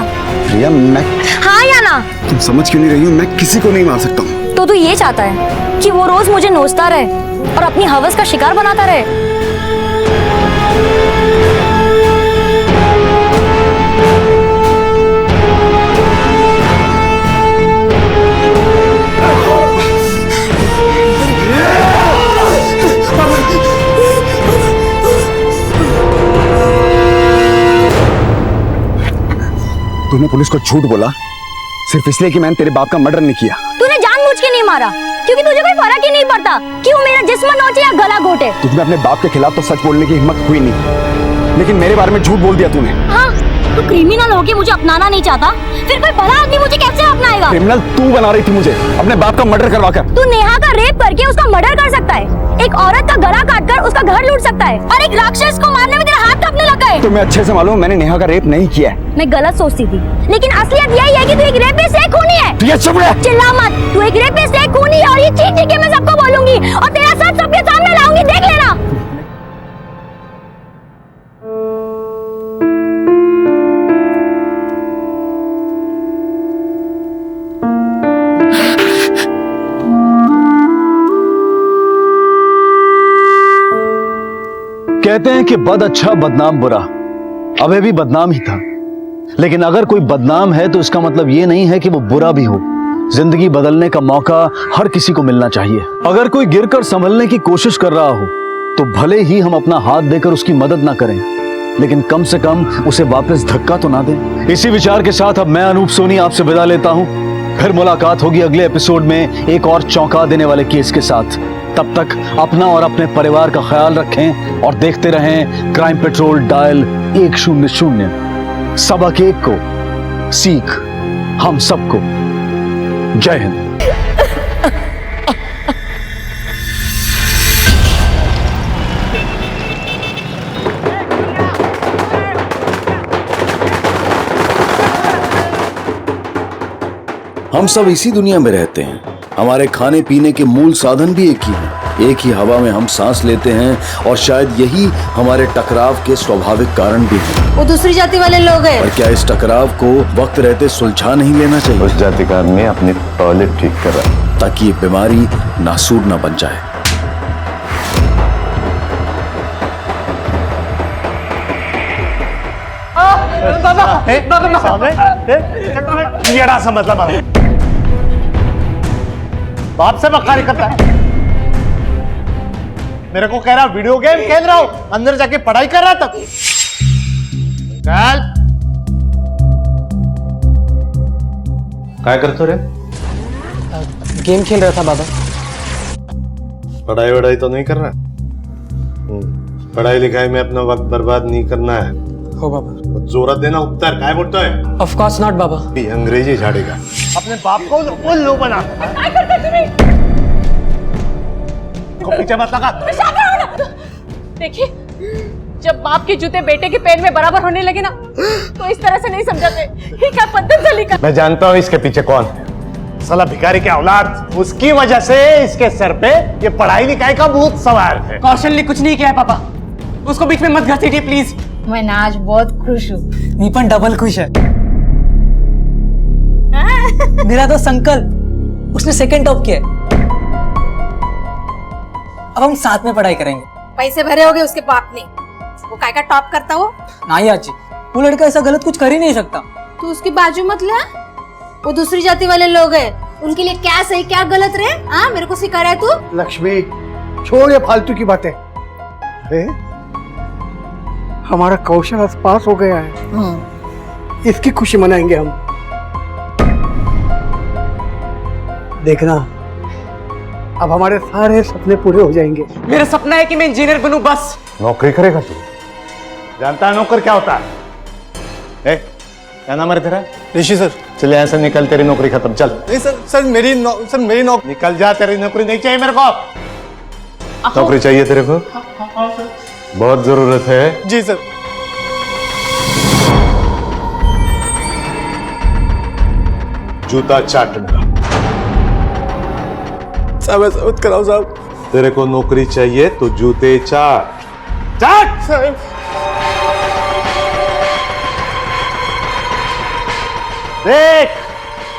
E: प्रिया, मैं
N: हाँ या ना?
E: तुम समझ क्यों नहीं रही हो? मैं किसी को नहीं मार सकता हूँ।
N: तो तू ये चाहता है कि वो रोज मुझे नोचता रहे और अपनी हवस का शिकार बनाता रहे?
E: तूने पुलिस को झूठ बोला सिर्फ इसलिए कि मैंने तेरे बाप का मर्डर नहीं किया।
N: तूने जानबूझ के नहीं मारा क्योंकि तुझे कोई फर्क ही नहीं पड़ता कि वो मेरा जिस्म नोचे या गला घोटे।
E: तुझमें अपने बाप के खिलाफ तो सच बोलने की हिम्मत हुई नहीं, लेकिन मेरे बारे में झूठ बोल दिया तूने।
N: हाँ, तू क्रिमिनल होके मुझे अपनाना नहीं चाहता, फिर कोई भला आदमी मुझे कैसे अपनाएगा?
E: क्रिमिनल तू बना रही थी मुझे, अपने बाप का मर्डर करवाकर।
N: तू नेहा का रेप करके उसका मर्डर कर सकता है, एक औरत का गला काटकर उसका घर लूट सकता है, और एक राक्षस को मारने में तेरा हाथ कांपने लगा है।
E: तुम्हें अच्छे से मालूम मैंने नेहा का रेप नहीं किया है।
N: मैं गलत सोचती थी, लेकिन असलियत यही है कि तू एक रेपिस्ट है, खूनी है।
E: तू ये चुप रह।
N: चिल्ला मत, तू एक रेपिस्ट है, खूनी है, और ये चीख के मैं सबको बोलूंगी और तेरा सच सबके सामने लाऊंगी, देख लेना।
A: कहते हैं कि बद अच्छा बदनाम बुरा, अबे भी बदनाम ही था। लेकिन अगर कोई बदनाम है तो इसका मतलब ये नहीं है कि वो बुरा भी हो। जिंदगी बदलने का मौका हर किसी को मिलना चाहिए। अगर कोई गिरकर संभलने की कोशिश कर रहा हो तो भले ही हम अपना हाथ देकर उसकी मदद ना करें, लेकिन कम से कम उसे वापस धक्का तो ना दें। इसी विचार के साथ अब मैं अनूप सोनी आपसे विदा लेता हूं। फिर मुलाकात होगी अगले एपिसोड में एक और चौंका देने वाले केस के साथ। तब तक अपना और अपने परिवार का ख्याल रखें और देखते रहें क्राइम पेट्रोल डायल 100। सबक एक को, सीख हम सबको। जय हिंद। हम सब इसी दुनिया में रहते हैं। हमारे खाने पीने के मूल साधन भी एक ही हैं। एक ही हवा में हम सांस लेते हैं और शायद यही हमारे टकराव के स्वाभाविक कारण भी हैं।
O: वो दूसरी जाति वाले लोग हैं।
A: और क्या इस टकराव को वक्त रहते सुलझा नहीं लेना चाहिए?
P: उस जाति का आदमी अपनी टॉयलेट ठीक कर रहा है
A: ताकि ये बीमारी नासूर ना बन जाए।
M: सा मतलब बाप से बखारी करता है। मेरे को कह रहा वीडियो गेम खेल रहा हूं, अंदर जाके पढ़ाई कर रहा था।
F: क्या करते रे?
K: गेम खेल रहा था बाबा।
M: पढ़ाई वढ़ाई तो नहीं कर रहा? पढ़ाई लिखाई में अपना वक्त बर्बाद नहीं करना है।
K: हो बाबा।
M: जोरत देना उत्तर काय बोलता है?
K: ऑफ कोर्स नॉट बाबा।
M: अंग्रेजी झाड़ेगा। अपने बाप को उल्लू बना।
O: क्या करते तुम्हें?
M: पीछे मत लगा।
O: देखिए, जब बाप के जूते बेटे के पैर में बराबर होने लगे ना, तो इस तरह से नहीं समझाते। ये क्या पद्धति का?
M: मैं जानता हूँ इसके पीछे कौन है। साला भिखारी के औलाद। उसकी वजह से इसके सर पे ये पढ़ाई लिखाई का भूत सवार है।
K: कौशल ने कुछ नहीं किया है पापा, उसको बीच में मत घसीटिए प्लीज।
O: मैं ना आज बहुत खुश हूँ।
K: नीपन डबल खुश है। मेरा तो संकल्प, उसने सेकंड टॉप किया है। अब हम साथ में पढ़ाई करेंगे।
O: पैसे भरे होगे उसके बाप ने, वो काय का टॉप करता हो?
K: नहीं आजी, वो लड़का ऐसा गलत कुछ कर ही नहीं सकता।
O: तू उसकी बाजू मत ले। वो दूसरी जाति वाले लोग हैं, उनके लिए क्या सही क्या गलत रे? हाँ, मेरे को सिखा रहा है तू?
M: लक्ष्मी, छोड़ ये फालतू की बातें। अरे हमारा कौशल आज पास हो गया है, इसकी खुशी मनाएंगे हम। देखना, अब हमारे सारे सपने पूरे हो जाएंगे।
K: मेरा सपना है कि मैं इंजीनियर बनूं बस।
M: नौकरी करेगा तू? जानता है नौकर क्या होता है? क्या नाम है तेरा? ऋषि सर,
G: चले ऐसे निकल, तेरी नौकरी खत्म, चल।
M: नहीं सर मेरी नौकरी
G: निकल जा, तेरी नौकरी नहीं चाहिए मेरे को। नौकरी चाहिए तेरे को? बहुत जरूरत है।
M: जी सर।
G: जूता चाटने का।
M: साहब ऐसा मत कराओ साहब।
G: तेरे को नौकरी चाहिए तो जूते चाट चाट।
M: साहब
G: देख,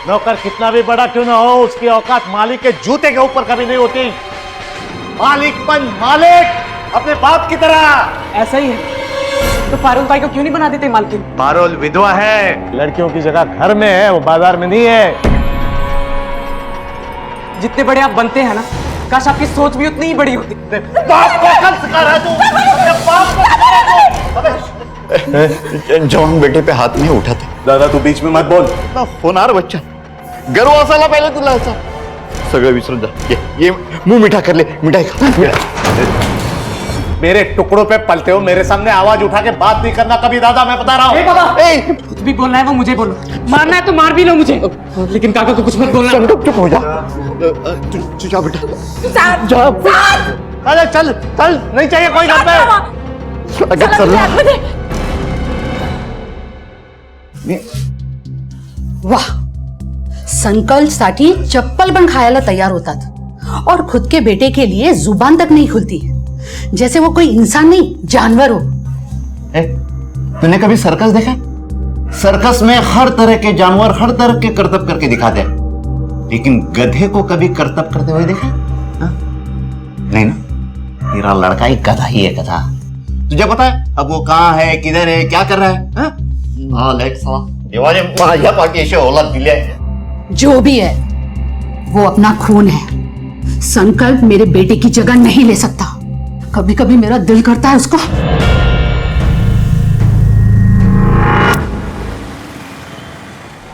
G: नौकर कितना भी बड़ा क्यों ना हो, उसकी औकात मालिक के जूते के ऊपर कभी नहीं होती। मालिकपन मालिक अपने बाप की तरह।
K: ऐसा ही है तो पारुल भाई को क्यों नहीं बना देते मालकिन?
G: पारुल विधवा है, लड़कियों की जगह घर में है, वो बाजार में नहीं है।
K: जितने बड़े आप बनते हैं ना, काश आपकी सोच भी उतनी ही बड़ी होती।
G: बाप को कल सिखा रहा है तू, अपने बाप को सिखा रहा है तू।
E: जवान बेटे पे हाथ नहीं उठाते।
G: दादा तू बीच में मत बोल।
E: होणार बच्चा, गर्व असायला पहिले तुला याचा। सगळं विसरून जा, ये मुंह मीठा कर ले, मिठाई खा।
G: मेरे टुकड़ों पे पलते हो, मेरे सामने आवाज उठा के बात नहीं करना कभी दादा, मैं बता रहा हूँ।
K: कुछ भी बोलना है वो मुझे बोलो, मारना है तो मार भी लो मुझे, लेकिन काका को कुछ मत बोलना।
E: चुप हो जा, तू जा बेटा, जा।
G: अरे चल चल, नहीं चाहिए कोई घर पे।
E: अगर चल
O: वाह, संकल्पसाठी चप्पल पण खायला तयार होतात और खुद के बेटे के लिए जुबान तक नहीं खुलती, जैसे वो कोई इंसान नहीं जानवर हो।
E: तूने कभी सर्कस देखा? सर्कस में हर तरह के जानवर हर तरह के करतब करके दिखाते हैं, लेकिन गधे को कभी करतब करते हुए देखा? हा? नहीं ना, तेरा लड़का एक गधा ही है, गधा। तुझे पता है अब वो कहाँ है, किधर है, क्या कर रहा है? हा? माझ्या पाठीशी औलाद दिली आहे।
O: जो भी है वो अपना खून है। संकल्प मेरे बेटे की जगह नहीं ले सकता। कभी कभी मेरा दिल करता है उसको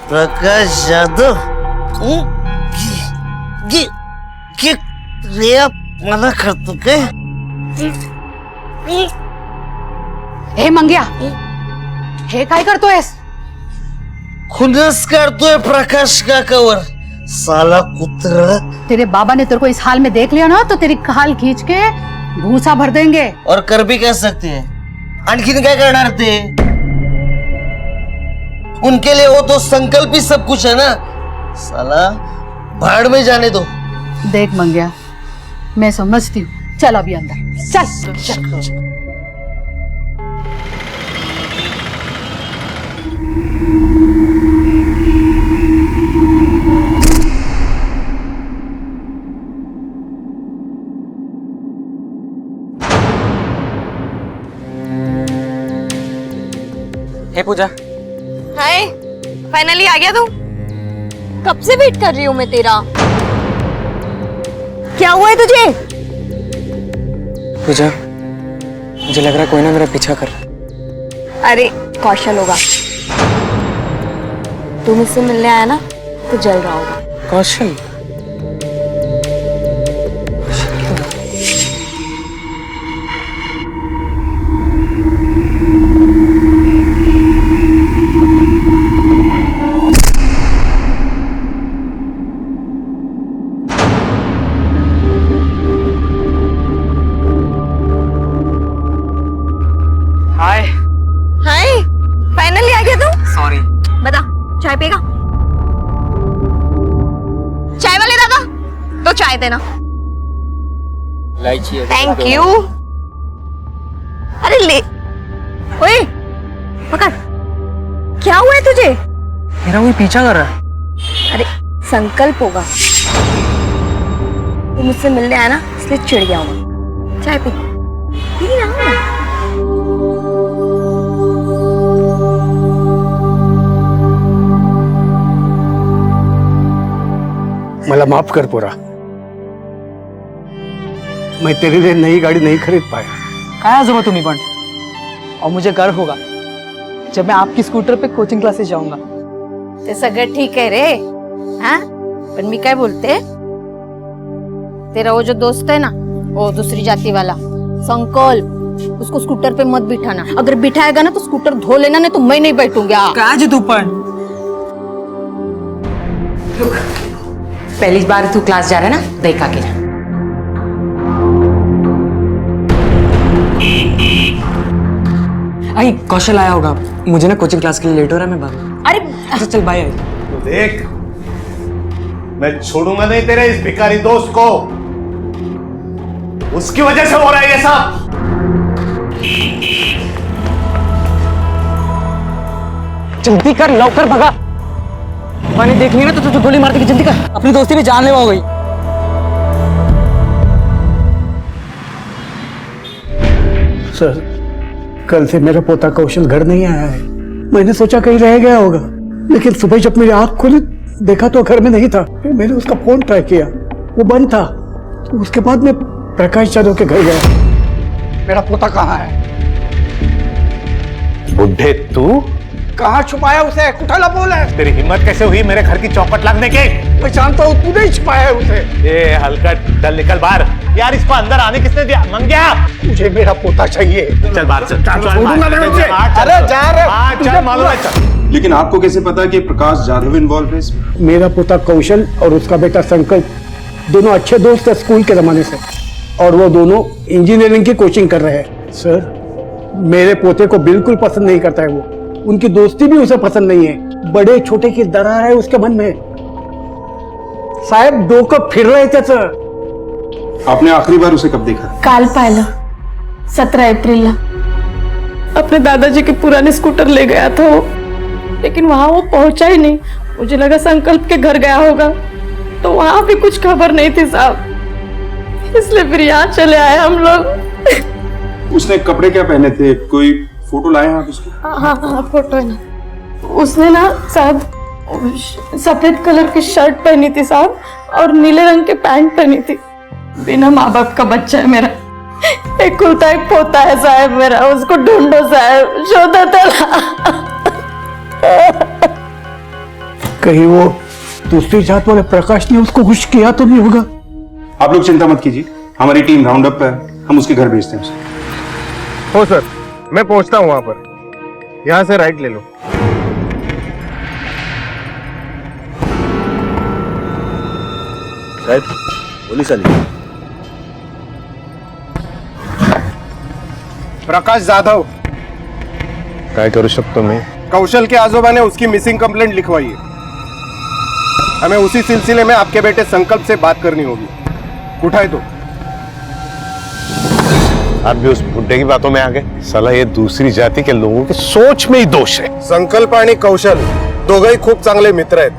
Q: प्रकाश यादव मना करतो काय?
O: हे मंग्या, हे काय करतोयस?
Q: खुनस करतोय प्रकाश काकावर, साला कुत्रा।
O: तेरे बाबा ने तेरे को इस हाल में देख लिया ना तो तेरी खाल खींच के भूसा भर देंगे।
Q: और कर भी कह सकते हैं, आणखीन काय करणार ते? उनके लिए वो तो संकल्प ही सब कुछ है ना। साला भाड़ में जाने दो।
O: देख मंग्या, मैं समझती हूँ, चल अभी अंदर चल, चल।
K: हे पूजा।
H: हाय, फाइनली आ गया तू? कब से वेट कर रही हूँ मैं तेरा। क्या हुआ है तुझे?
K: पूजा, मुझे लग रहा है कोई ना मेरा पीछा कर रहा।
H: अरे कौशल होगा, तू मुझसे मिलने आया ना तो जल रहा होगा।
K: कौशल?
H: चाय पिएगा? चाय वाले दादा, तो चाय देना। Thank you. अरे ले, ओए पकड़। क्या हुआ है तुझे?
K: मेरा कोई पीछा कर रहा है।
H: अरे संकल्प होगा, वो मुझसे मिलने आया ना इसलिए चिढ़ गया हूँ। चाय पी ना।
M: मला माफ कर पोरा, मैं तेरे लिए नई गाड़ी नहीं खरीद पाया।
K: काय आजोबा तुम्ही पण, और मुझे गर्व होगा जब मैं आपकी स्कूटर पे कोचिंग क्लासेस जाऊंगा।
O: ते सगळं ठीक आहे रे, हाँ? पण मी काय बोलते, तेरा वो जो दोस्त है ना, वो दूसरी जाति वाला संकल्प, उसको स्कूटर पे मत बिठाना। अगर बिठाएगा ना तो स्कूटर धो लेना, नहीं तो मैं नहीं बैठूंगा।
K: काय जी तू पण,
R: रुक, पहली बार तू क्लास जा रहा है ना, देख आके जा।
K: आई कौशल आया होगा, मुझे ना कोचिंग क्लास के लिए लेट हो रहा है, मैं बाद।
R: अरे
K: अच्छा चल बाय।
G: तो देख, मैं छोड़ूंगा नहीं तेरे इस भिखारी दोस्त को। उसकी वजह से हो रहा है ये सब।
K: जल्दी कर, लवकर भगा। मैंने देख लिया ना तो तुझे गोली मार देगी, जल्दी कर, अपनी दोस्ती भी जानलेवा हो गई।
M: सर, कल से मेरा पोता कौशल घर नहीं आया है। मैंने सोचा कहीं रह गया होगा, लेकिन सुबह जब मेरी आंख खुली देखा तो घर में नहीं था। फिर मैंने उसका फोन ट्राई किया, वो बंद था। तो उसके बाद मैं प्रकाश यादव के घर गया। मेरा पोता कहाँ है?
G: बुढ़े तू
M: कहाँ छुपाया उसे? कुठाला बोल है।
G: तेरी हिम्मत कैसे हुई मेरे घर की चौखट लगने की?
M: मैं जानता हूँ तूने ही छुपाया है उसे।
G: ए हलकट, चल निकल बाहर। यार इसको अंदर आने किसने दिया? मंग्या,
M: मुझे मेरा पोता चाहिए।
G: चल बाहर चल।
M: अरे जा रहे,
G: चल मालूम है चल।
E: लेकिन आपको कैसे पता कि प्रकाश जाधव इन्वॉल्व है इसमें?
M: मेरा पोता कौशल और उसका बेटा संकल्प दोनों अच्छे दोस्त हैं स्कूल के जमाने से, और वो दोनों इंजीनियरिंग की कोचिंग कर रहे हैं। सर, मेरे पोते को बिल्कुल पसंद नहीं करता है वो। उनकी दोस्ती भी उसे पसंद नहीं है। बड़े छोटे की दरार है उसके मन में। साहब डोकं फिर रहे थे सर।
E: आपने आखिरी बार उसे कब देखा?
L: काल पाहिलं 17 एप्रिलला अपने दादाजी के पुराने स्कूटर ले गया था वो, लेकिन वहां वो पहुंचा ही नहीं। मुझे लगा संकल्प के घर गया होगा, तो वहां भी कुछ खबर नहीं थी साहब, इसलिए फिर यहाँ चले आए हम लोग।
E: उसने कपड़े क्या पहने थे? कोई फोटो लाए हैं आप उसके?
L: हाँ फोटो है ना। उसने ना साहब सफेद कलर की शर्ट पहनी थी साहब, और नीले रंग के पैंट पहनी थी। बिना माँ बाप का बच्चा है मेरा, एक कुलता एक पोता है साहब मेरा। उसको ढूंढो साहब, शोधा
M: कहीं वो दूसरी जात वाले प्रकाश ने उसको कुछ किया तो नहीं होगा?
E: आप लोग चिंता मत कीजिए, हमारी टीम राउंड अप पे है, हम उसके घर भेजते हैं उसे।
G: हो सर, मैं पहुंचता हूं वहां पर। यहां से राइट ले लो।
B: साहेब, पुलिस आली।
G: प्रकाश जाधव,
S: काय करू शकतो मी?
G: कौशल के आजोबा ने उसकी मिसिंग कंप्लेंट लिखवाई है। हमें उसी सिलसिले में आपके बेटे संकल्प से बात करनी होगी। उठाए तो।
S: आप भी उस बुड्ढे की बातों में आ गए। साला ये दूसरी जाति के लोगों की सोच में ही दोष है।
G: संकल्प आणि कौशल दोघंही खूप चांगले मित्र आहेत,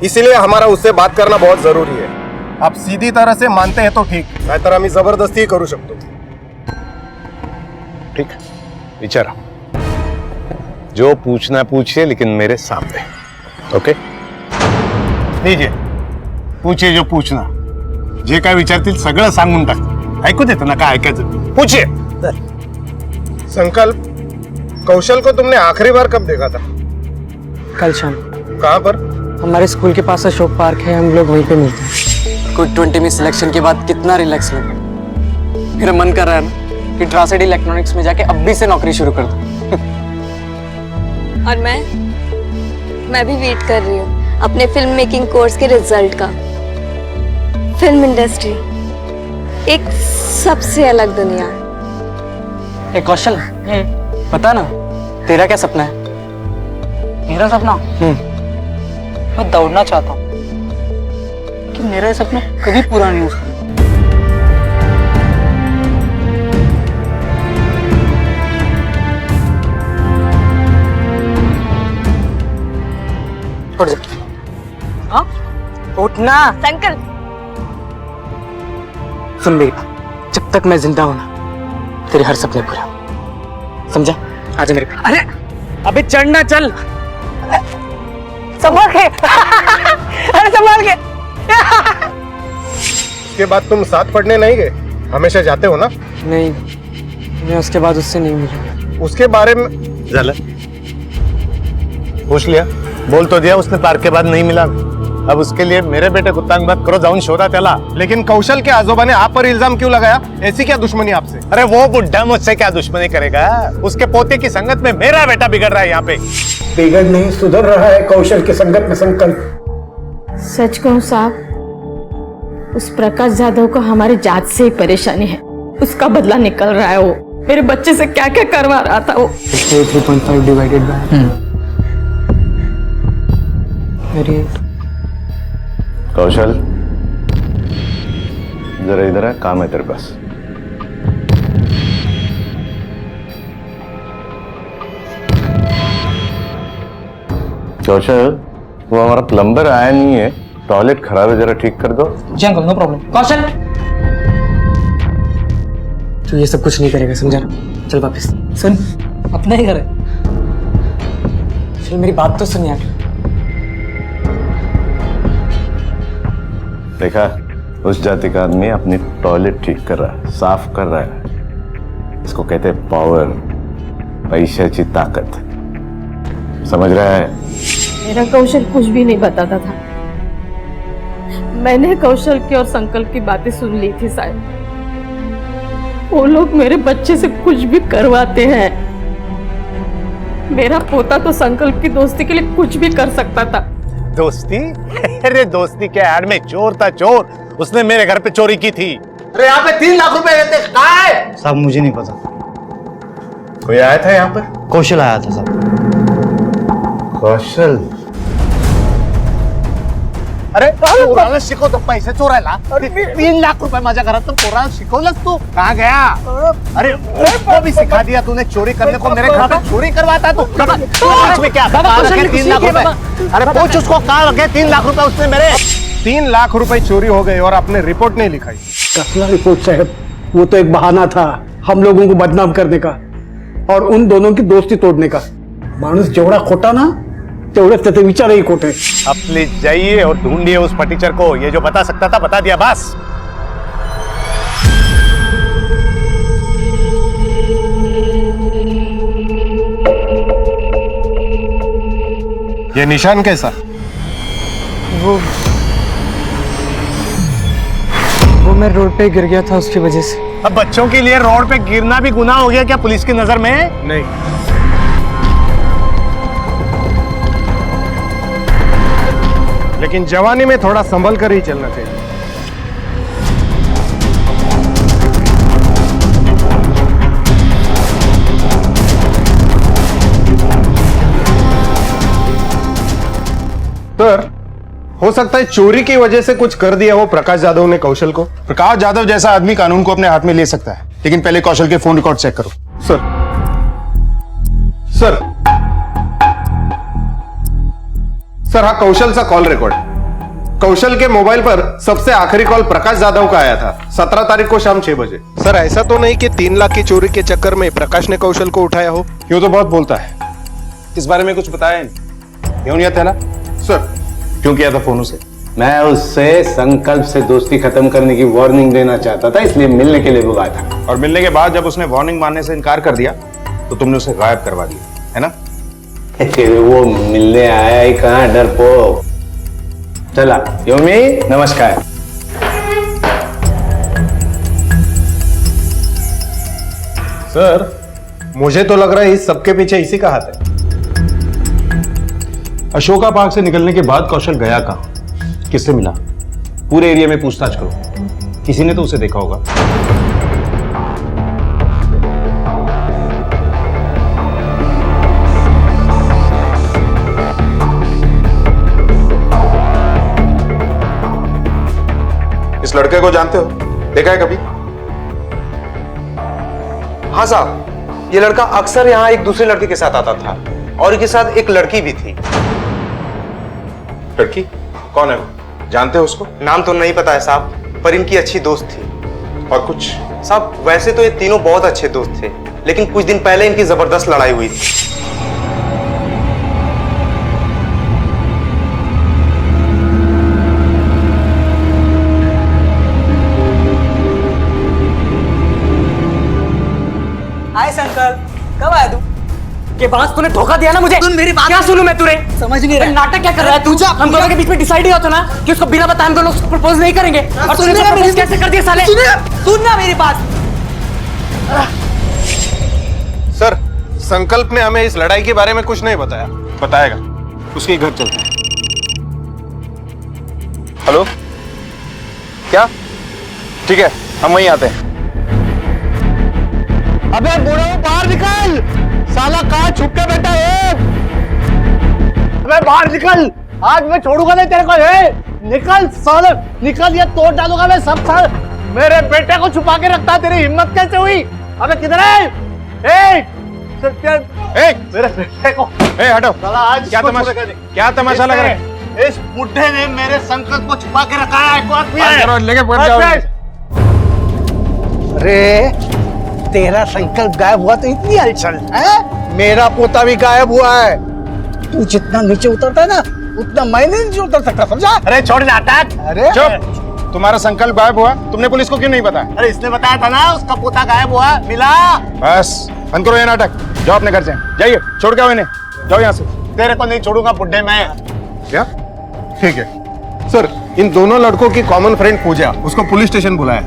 G: इसीलिए हमारा उससे बात करना बहुत जरूरी है। आप सीधी तरह से मानते हैं तो ठीक, नाहीतर आम्ही जबरदस्ती करू शकतो।
S: ठीक, विचारा, जो पूछना पूछिए, लेकिन मेरे सामने। ओके,
G: लीजिए, पूछिए जो पूछना। जे काय विचारतील सगळं सांगून टाकतो। ऐकू देतो ना काय ऐकायचं? पूछिए। संकल्प, कौशल को तुमने आखिरी बार कब देखा था?
K: कल शाम।
G: कहाँ पर?
K: हमारे स्कूल के पास अशोक पार्क है, हम लोग वहीं पे मिलते हैं। कोई 20 में सिलेक्शन के बाद कितना रिलैक्स लगा। मेरा मन कर रहा है ना कि ट्रांसिटी इलेक्ट्रॉनिक्स में जाके अभी से नौकरी शुरू कर दूं।
H: और मैं भी वेट कर रही हूँ अपने फिल्म मेकिंग कोर्स के रिजल्ट का। फिल्म इंडस्ट्री एक सबसे अलग दुनिया है।
K: ए कौशल, पता ना तेरा क्या सपना है? मेरा सपना? मैं दौड़ना चाहता हूँ, कि मेरा ये सपना कभी पूरा नहीं हो सकता। उठ जा। हाँ? उठना।
H: संकल्प,
K: सुन मेरी बात, जब तक मैं जिंदा हूं ना, तेरे हर सपने पूरे हों। समझा? आजा मेरे पास। अरे अबे चढ़ना, चल। संभाल के। अरे संभाल के।
G: उसके बाद तुम साथ पढ़ने नहीं गए? हमेशा जाते हो ना?
K: नहीं, मैं उसके बाद उससे नहीं मिला।
G: उसके बारे में
S: झालं, पूछ लिया, बोल तो दिया उसने। पार्क के बाद नहीं मिला। अब उसके लिए मेरे बेटे को तंग मत करो, जाऊन शोधा त्याला।
G: लेकिन कौशल के आजोबा ने आप पर इल्जाम क्यों लगाया? ऐसी क्या दुश्मनी आपसे?
S: अरे वो बुड्ढा मुझसे क्या दुश्मनी करेगा? उसके पोते की संगत में मेरा बेटा बिगड़ रहा है यहाँ पे।
M: बिगड़ नहीं, सुधर रहा है कौशल की संगत में संकल्प।
L: सच कहूं साहब, उस प्रकाश जाधव को हमारी जात से ही परेशानी है। उसका बदला निकल रहा है। वो मेरे बच्चे से क्या क्या करवा रहा था वो।
K: 3.5 डिवाइडेड बाय 38।
P: कौशल जरा इधर है, काम है तेरे पास। कौशल, वो हमारा प्लम्बर आया नहीं है, टॉयलेट खराब है, जरा ठीक कर दो।
K: जी अंकल, नो प्रॉब्लम। कौशल, तू ये सब कुछ नहीं करेगा, समझा ना? चल वापस। सुन, अपना ही घर है। फिर मेरी बात तो सुन यार।
P: देखा, उस जाति का आदमी अपनी टॉयलेट ठीक कर रहा है, साफ कर रहा है। इसको कहते हैं पावर, पैशाची ताकत। समझ रहा है?
L: मेरा कौशल कुछ भी नहीं बताता था। मैंने कौशल की और संकल्प की बातें सुन ली थी शायद। वो लोग मेरे बच्चे से कुछ भी करवाते हैं। मेरा पोता तो संकल्प की दोस्ती के लिए कुछ भी कर सकता था।
G: दोस्ती? अरे दोस्ती के आड़ में चोर था चोर। उसने मेरे घर पे चोरी की थी।
Q: अरे यहाँ पे 3 लाख रुपए रहते कहाँ है?
C: साहब मुझे नहीं पता।
G: कोई आया था यहाँ पर?
C: कौशल आया था साहब।
G: कौशल? अरे पोराला शिकव तो पैसे चोरायला 3 लाख रुपए माझ्या घरात तो पोराला शिकवलंस तू? कहाँ गया? अरे उसको भी सिखा दिया तूने चोरी करने को। मेरे घर पे चोरी करवाता तू। में क्या 3 लाख रुपए? अरे पूछ उसको, कहाँ लगे 3 लाख रुपए उसने मेरे?
S: 3 लाख रुपए चोरी हो गए और आपने रिपोर्ट नहीं लिखाई।
M: कसला रिपोर्ट साहब, वो तो एक बहाना था हम लोगों को बदनाम करने का और उन दोनों की दोस्ती तोड़ने का। मानुस जेवढा खोटा ना तेवढेच त्याचे विचारही खोटे।
G: अब प्लीज जाइए और ढूंढिए उस फटीचर को। ये जो बता सकता था बता दिया बस। ये निशान कैसा?
K: वो मैं रोड पे गिर गया था, उसकी वजह से।
G: अब बच्चों के लिए रोड पे गिरना भी गुनाह हो गया क्या पुलिस की नजर में?
S: नहीं। लेकिन जवानी में थोड़ा संभल कर ही चलना चाहिए। सर, हो सकता है चोरी की वजह से कुछ कर दिया हो प्रकाश जाधव ने कौशल को। प्रकाश जाधव जैसा आदमी कानून को अपने हाथ में ले सकता है, लेकिन पहले कौशल के फोन रिकॉर्ड चेक करो। सर हाँ, कौशल सा कॉल रिकॉर्ड। कौशल के मोबाइल पर सबसे आखिरी कॉल प्रकाश जाधव का आया था 17 तारीख को शाम 6 बजे। सर, ऐसा तो नहीं कि 3 लाख की चोरी के चक्कर में प्रकाश ने कौशल को उठाया हो। यूं तो बहुत बोलता है, इस बारे में कुछ बताया नहीं। क्यों नहीं था ना सर? क्यों किया था फोन उसे?
B: मैं उससे संकल्प से दोस्ती खत्म करने की वार्निंग देना चाहता था, इसलिए मिलने के लिए बुलाया था।
S: और मिलने के बाद जब उसने वार्निंग मानने से इनकार कर दिया तो तुमने उसे गायब करवा दिया, है ना?
B: वो मिलने आया ही कहाँ, डरपोक। चला योमी, नमस्कार।
S: सर, मुझे तो लग रहा है इस सबके पीछे इसी का हाथ है। अशोका पार्क से निकलने के बाद कौशल गया कहाँ, किससे मिला? पूरे एरिया में पूछताछ करो, किसी ने तो उसे देखा होगा। इस लड़के को जानते हो? देखा है कभी?
F: हाँ साहब, ये लड़का अक्सर यहाँ एक दूसरे लड़के के साथ आता था और इनके साथ एक लड़की भी थी।
S: लड़की कौन है वो? जानते हो उसको?
F: नाम तो नहीं पता है साहब, पर इनकी अच्छी दोस्त थी।
S: और कुछ?
F: साहब, वैसे तो ये तीनों बहुत अच्छे दोस्त थे, लेकिन कुछ दिन पहले इनकी जबरदस्त लड़ाई हुई थी।
K: हाय संकल्प, कब आया तू? के बाद तूने धोखा दिया ना मुझे।
Q: सुन मेरी बात।
K: क्या सुनूं मैं तुझे?
Q: समझ नहीं रहा।
K: नाटक क्या कर रहा है तू? हम दोनों के बीच में डिसाइड ही होता ना कि उसको बिना बताए हम दोनों प्रपोज नहीं करेंगे। और तूने प्रपोज कैसे कर दिया साले? सुन ना मेरी बात।
S: सर, संकल्प ने हमें इस लड़ाई के बारे में कुछ नहीं बताया। बताएगा, उसके घर चलते हैं। हेलो, क्या? ठीक है, हम वहीं आते हैं।
G: अबे बुढ़ो बाहर निकल, साला कहाँ छुप के बैठा है? अबे बाहर निकल, आज मैं छोड़ूंगा नहीं तेरे को। निकल साले, निकल, ये तोड़ डालूंगा मैं सब साल। मेरे बेटे को छुपा के रखता, तेरी हिम्मत कैसे हुई? अबे किधर है? मेरे बेटे को
S: हटो।
G: साला आज
S: क्या तमाशा लग रहा है?
G: इस बुढ़े ने मेरे संकल्प को छुपा के रखा है।
S: लेके बैठ जाओ।
G: अरे तेरा संकल्प गायब हुआ तो इतनी हलचल है? मेरा पोता भी गायब हुआ है। तू जितना नीचे उतरता है ना, उतना मैं नहीं उतर सकता, समझा? अरे छोड़ नाटक। अरे
S: चुप। तुम्हारा संकल्प गायब हुआ, तुमने पुलिस को क्यों नहीं बताया?
G: अरे इसने बताया था ना, उसका पोता गायब हुआ, मिला।
S: बस बंद करो ये नाटक, जाओ अपने घर से। जाइए, छोड़ के आओ इन्हें, जाओ यहाँ से।
G: तेरे को नहीं छोड़ूंगा बुड्ढे मैं।
S: क्या? ठीक है सर, इन दोनों लड़कों की कॉमन फ्रेंड पूजा, उसको पुलिस स्टेशन बुलाया।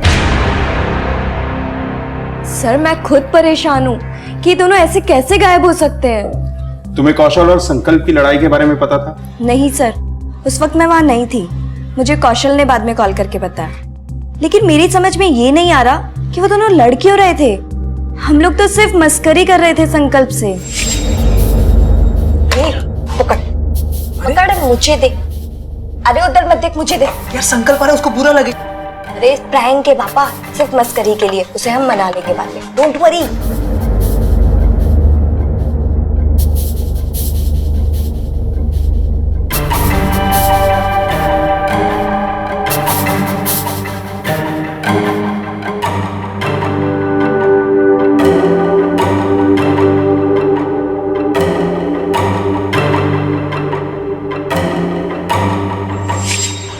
D: सर मैं खुद परेशान हूँ कि ये दोनों ऐसे कैसे गायब हो सकते हैं।
S: तुम्हें कौशल और संकल्प की लड़ाई के बारे में पता था?
D: नहीं सर, उस वक्त मैं वहां नहीं थी। मुझे कौशल ने बाद में कॉल करके बताया, लेकिन मेरी समझ में ये नहीं आ रहा कि वो दोनों लड़ क्यों रहे थे। हम लोग तो सिर्फ मस्करी कर रहे थे संकल्प से।
N: पकड़ मुझे दे। अरे उधर मत देख, मुझे दे।
K: यार संकल्प आ रहा है, उसको बुरा लगे।
N: अरे प्रैंक के पापा, सिर्फ मस्करी के लिए, उसे हम मना लेंगे बाद में, डोंट वरी।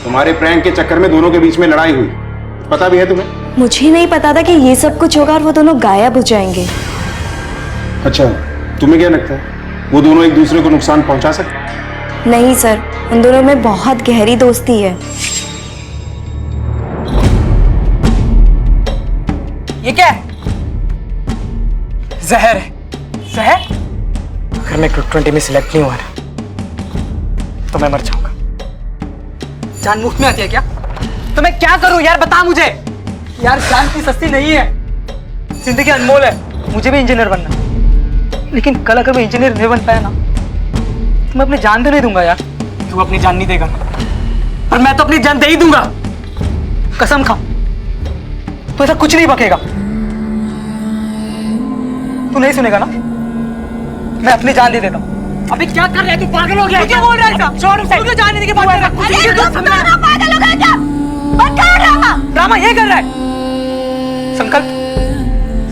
S: तुम्हारे प्रैंक के चक्कर में दोनों के बीच में लड़ाई हुई, पता भी है तुम्हें?
D: मुझे नहीं पता था कि ये सब कुछ होगा और वो दोनों गायब हो जाएंगे।
S: अच्छा, तुम्हें क्या लगता है वो दोनों एक दूसरे को नुकसान पहुंचा सकते?
D: नहीं सर, उन दोनों में बहुत गहरी दोस्ती है।
K: ये क्या है? जहर है। जहर? अगर मैं ग्रुप 20 में सिलेक्ट नहीं हुआ ना, तो मैं मर जाऊंगा। जान मुफ्त में आती है क्या? तो मैं क्या करूं यार, बता मुझे। यार जान की सस्ती नहीं है, जिंदगी अनमोल है। मुझे भी इंजीनियर बनना है, लेकिन कल अगर मैं इंजीनियर नहीं बन पाया ना, तो मैं अपनी जान तो नहीं दूंगा यार। तू अपनी जान नहीं देगा, पर मैं तो अपनी जान दे ही दूंगा, कसम खा। तो ऐसा कुछ नहीं बकेगा। तू नहीं सुनेगा ना, मैं अपनी जान दे देता हूँ। अभी क्या कर रहा है तू? पागल हो गया है क्या? बोल रहा है क्या? छोड़ उसे। तू तो जान नहीं देगा। पागल हो गया क्या? बंद कर ड्रामा। ड्रामा ये कर रहा है। संकल्प,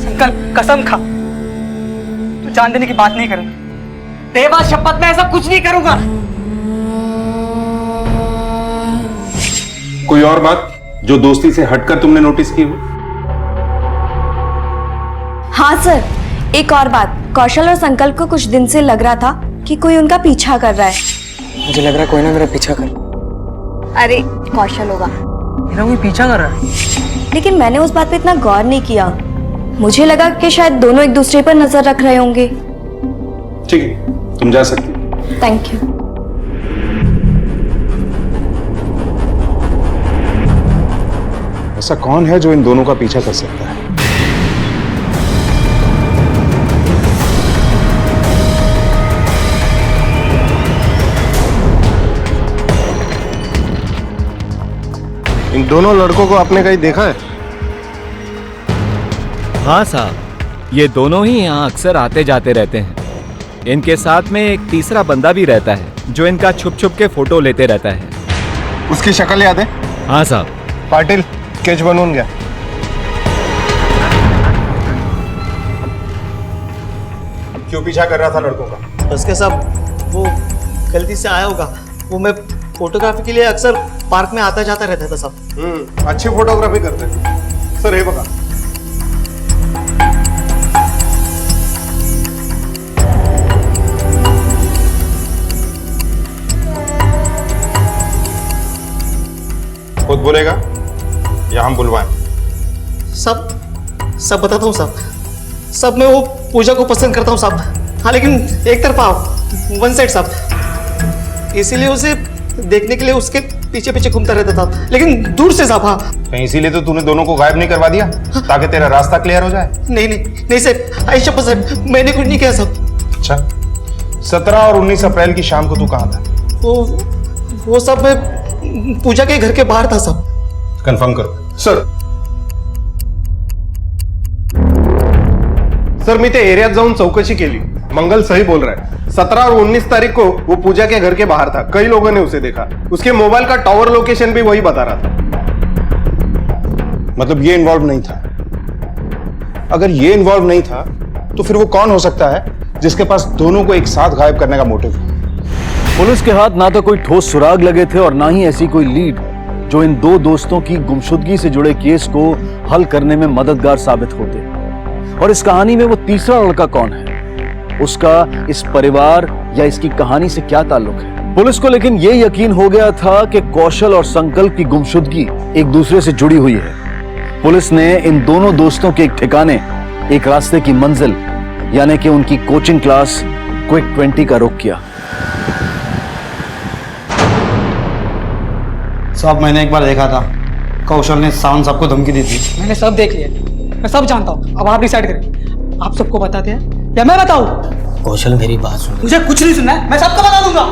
K: संकल्प कसम खा, तू जान देने की बात नहीं करूंगा। देवा शपथ में ऐसा कुछ नहीं करूंगा।
S: कोई और बात जो दोस्ती से हटकर तुमने नोटिस की हो?
D: हाँ सर, एक और बात। कौशल और संकल्प को कुछ दिन से लग रहा था कि कोई उनका पीछा कर रहा है।
K: मुझे लग रहा है कोई ना मेरा पीछा कर।
D: अरे कौशल होगा।
K: मेरा कोई पीछा कर रहा है,
D: लेकिन मैंने उस बात पे इतना गौर नहीं किया। मुझे लगा कि शायद दोनों एक दूसरे पर नजर रख रहे होंगे।
S: ठीक है, तुम जा सकती हो।
D: Thank you.
S: ऐसा कौन है जो इन दोनों का पीछा कर सकता है? इन दोनों लड़कों को आपने कहीं देखा है?
T: हाँ साहब, ये दोनों ही यहाँ अक्सर आते जाते रहते हैं। इनके साथ में एक तीसरा बंदा भी रहता है जो इनका छुप छुप के फोटो लेते रहता है।
S: उसकी शक्ल याद है?
T: हाँ साहब।
S: पाटिल, स्केच बनवून घ्या। क्यों पीछा कर रहा था लड़कों का?
U: बस के साहब, वो गलती से आया होगा। वो मैं फोटोग्राफी के लिए अक्सर पार्क में आता जाता रहता था साहब।
S: अच्छी फोटोग्राफी करते हैं सर। हे बघा, खुद बोलेगा या हम बुलवाएं?
U: सब बताता हूँ साहब। सब मैं वो पूजा को पसंद करता हूँ साहब। हाँ लेकिन एक तरफा, वन साइड साहब। इसीलिए उसे देखने के लिए उसके पीछे पीछे घूमता रहता था, लेकिन दूर से साहब। हाँ
S: कहीं इसीलिए तो तूने दोनों को गायब नहीं करवा दिया ताकि तेरा रास्ता क्लियर हो जाए।
U: नहीं नहीं नहीं साहब, आयशा साहब मैंने कुछ नहीं किया साहब।
S: अच्छा 17 और 19 अप्रैल की शाम को तू कहाँ था?
U: वो सब मैं पूजा के घर के बाहर था साहब।
S: कंफर्म करो सर। सर मी ते एरियात जाऊन चौकशी केली, मंगल सही बोल रहा है। 17 और 19 तारीख को वो पूजा के घर के बाहर था, कई लोगों ने उसे देखा। उसके मोबाइल का टावर लोकेशन भी वही बता रहा था। मतलब ये इन्वॉल्व नहीं था। अगर ये इन्वॉल्व नहीं था तो फिर वो कौन हो सकता है जिसके पास दोनों को एक साथ गायब करने का मोटिव है?
A: पुलिस के हाथ ना तो कोई ठोस सुराग लगे थे और ना ही ऐसी कोई लीड जो इन दो दोस्तों की गुमशुदगी से जुड़े केस को हल करने में मददगार साबित होते। और इस कहानी में वो तीसरा लड़का कौन है, उसका इस परिवार या इसकी कहानी से क्या ताल्लुक है? पुलिस को लेकिन ये यकीन हो गया था कि कौशल और संकल्प की गुमशुदगी एक दूसरे से जुड़ी हुई है। पुलिस ने इन दोनों दोस्तों के एक ठिकाने, एक रास्ते की मंजिल यानी कि उनकी कोचिंग क्लास क्विक 20 का रुख किया।
U: साहब मैंने एक बार देखा था, कौशल ने सावन साहब को धमकी दी थी।
K: मैंने सब देख लिया, मैं सब जानता हूँ। अब आप डिसाइड करें, आप सबको बताते हैं या मैं बताऊँ?
U: कौशल मेरी बात सुन।
K: मुझे कुछ नहीं सुनना है, मैं सबको बता दूंगा।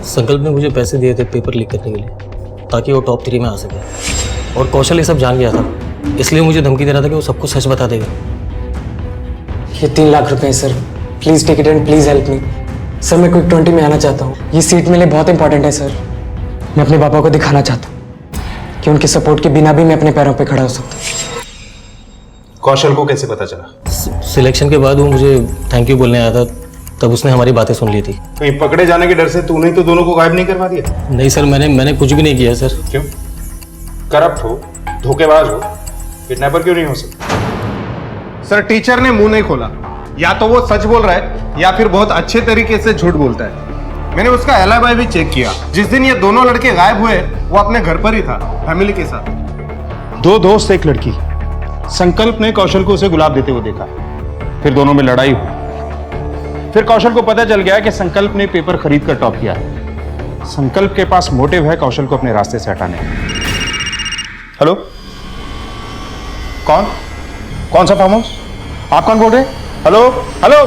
U: संकल्प ने मुझे पैसे दिए थे पेपर लीक करने के लिए ताकि वो टॉप 3 में आ सके, और कौशल ये सब जान गया था, इसलिए मुझे धमकी दे रहा था कि वो सबको सच बता देगा।
K: ये 3 लाख रुपए sir, please take it and please help me. Sir मैं क्विक 20 में आना चाहता हूँ, ये सीट मेरे लिए बहुत इंपॉर्टेंट है सर। मैं अपने पापा को दिखाना चाहता हूँ कि उनके सपोर्ट के बिना भी मैं अपने पैरों पे खड़ा हो सकता हूँ।
S: कौशल को कैसे पता चला?
U: सिलेक्शन के बाद वो मुझे थैंक यू बोलने आया था, तब उसने हमारी बातें सुन ली थी।
S: कहीं पकड़े जाने के डर से तूने तो दोनों को गायब नहीं करवा दिया?
U: नहीं सर, मैंने कुछ भी नहीं किया सर।
S: क्यों? करप्ट हो, धोखेबाज हो, किडनैपर क्यों नहीं हो सकता? सर टीचर ने मुंह नहीं खोला, या तो वो सच बोल रहा है या फिर बहुत अच्छे तरीके से झूठ बोलता है। मैंने उसका एलाबाई भी चेक किया। जिस दिन ये दोनों लड़के गायब हुए वो अपने घर पर ही था, फैमिली के साथ। 2 दोस्त एक लड़की। संकल्प ने कौशल को उसे गुलाब देते हुए देखा, फिर दोनों में लड़ाई हुई। फिर कौशल को पता चल गया कि संकल्प ने पेपर खरीद कर टॉप किया है। संकल्प के पास मोटिव है कौशल को अपने रास्ते से हटाने का। हेलो, कौन सा फार्म हाउस? आप कौन बोल रहे हैं? हेलो हेलो,